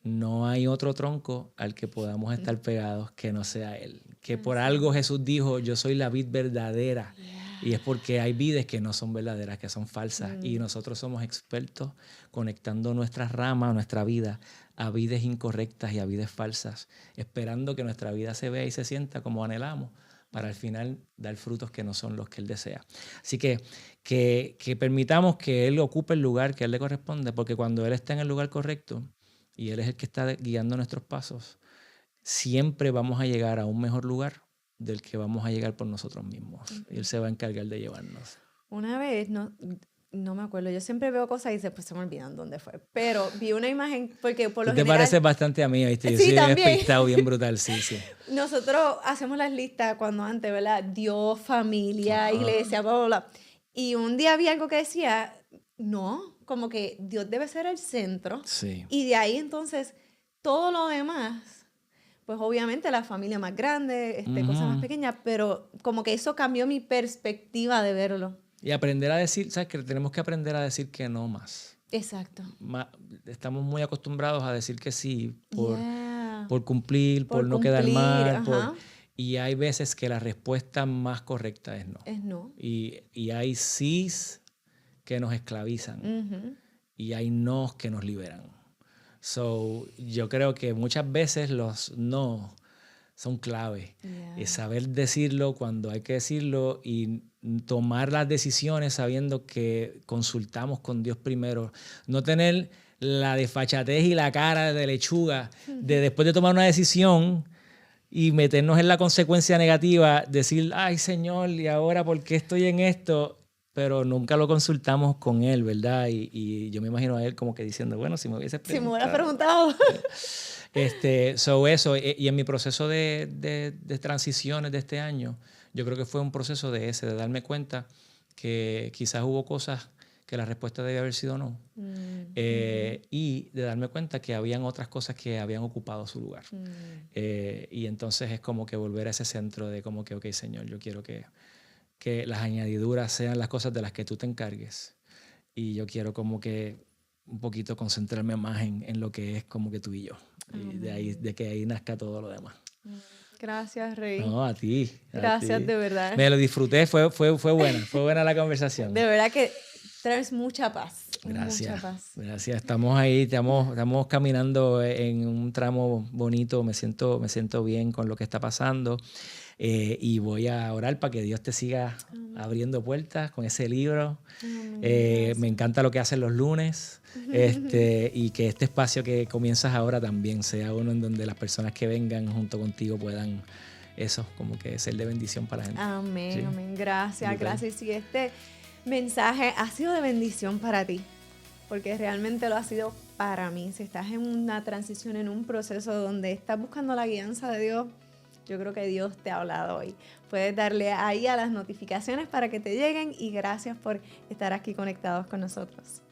no hay otro tronco al que podamos estar pegados que no sea Él. Que por algo Jesús dijo, yo soy la vid verdadera. Y es porque hay vides que no son verdaderas, que son falsas. Y nosotros somos expertos conectando nuestras ramas, nuestra vida, a vides incorrectas y a vides falsas, esperando que nuestra vida se vea y se sienta como anhelamos, para al final dar frutos que no son los que Él desea. Así que permitamos que Él ocupe el lugar que a Él le corresponde, porque cuando Él está en el lugar correcto y Él es el que está guiando nuestros pasos, siempre vamos a llegar a un mejor lugar del que vamos a llegar por nosotros mismos. Y Él se va a encargar de llevarnos. Una vez, no me acuerdo, yo siempre veo cosas y después se me olvidan dónde fue, pero vi una imagen, porque por lo Tú te general... pareces bastante a mí, ¿viste? Yo Sí, soy también. despistado, bien brutal, sí. Nosotros hacemos las listas cuando antes, ¿verdad? Dios, familia, iglesia, bla, bla, bla. Y un día había algo que decía, no, como que Dios debe ser el centro. Sí. Y de ahí entonces todo lo demás, pues obviamente la familia más grande, cosas más pequeñas, pero como que eso cambió mi perspectiva de verlo. Y aprender a decir, ¿sabes? Que tenemos que aprender a decir que no más. Exacto. Estamos muy acostumbrados a decir que sí por Yeah. cumplir, por no cumplir, quedar mal. ajá. Y hay veces que la respuesta más correcta es no. Es no. Y hay sís que nos esclavizan. Ujú. Y hay nos que nos liberan. So, yo creo que muchas veces los no son clave. Yeah. Es saber decirlo cuando hay que decirlo y tomar las decisiones sabiendo que consultamos con Dios primero. No tener la desfachatez y la cara de lechuga de después de tomar una decisión y meternos en la consecuencia negativa, decir, ay Señor, ¿y ahora por qué estoy en esto? Pero nunca lo consultamos con Él, ¿verdad? Y yo me imagino a Él como que diciendo, bueno, si me hubieses preguntado. Si me hubieras preguntado. Eso, y en mi proceso de transiciones de este año, yo creo que fue un proceso de darme cuenta que quizás hubo cosas que la respuesta debía haber sido no. Y de darme cuenta que habían otras cosas que habían ocupado su lugar. Y entonces es como que volver a ese centro de como que, ok, Señor, yo quiero que las añadiduras sean las cosas de las que tú te encargues. Y yo quiero como que un poquito concentrarme más en lo que es como que tú y yo. Y de que ahí nazca todo lo demás. Gracias, Rey. No, a ti. Gracias, de verdad. Me lo disfruté, fue buena la conversación. De verdad que traes mucha paz. Gracias. Mucha paz. Gracias. Estamos ahí, estamos caminando en un tramo bonito. Me siento bien con lo que está pasando. Y voy a orar para que Dios te siga abriendo puertas con ese libro. Me encanta lo que haces los lunes. Y que este espacio que comienzas ahora también sea uno en donde las personas que vengan junto contigo puedan eso, como que ser de bendición para la gente. Amén, ¿Sí? amén. Gracias, Brutal. gracias. Y si este mensaje ha sido de bendición para ti, porque realmente lo ha sido para mí. Si estás en una transición, en un proceso donde estás buscando la guianza de Dios, yo creo que Dios te ha hablado hoy. Puedes darle ahí a las notificaciones para que te lleguen y gracias por estar aquí conectados con nosotros.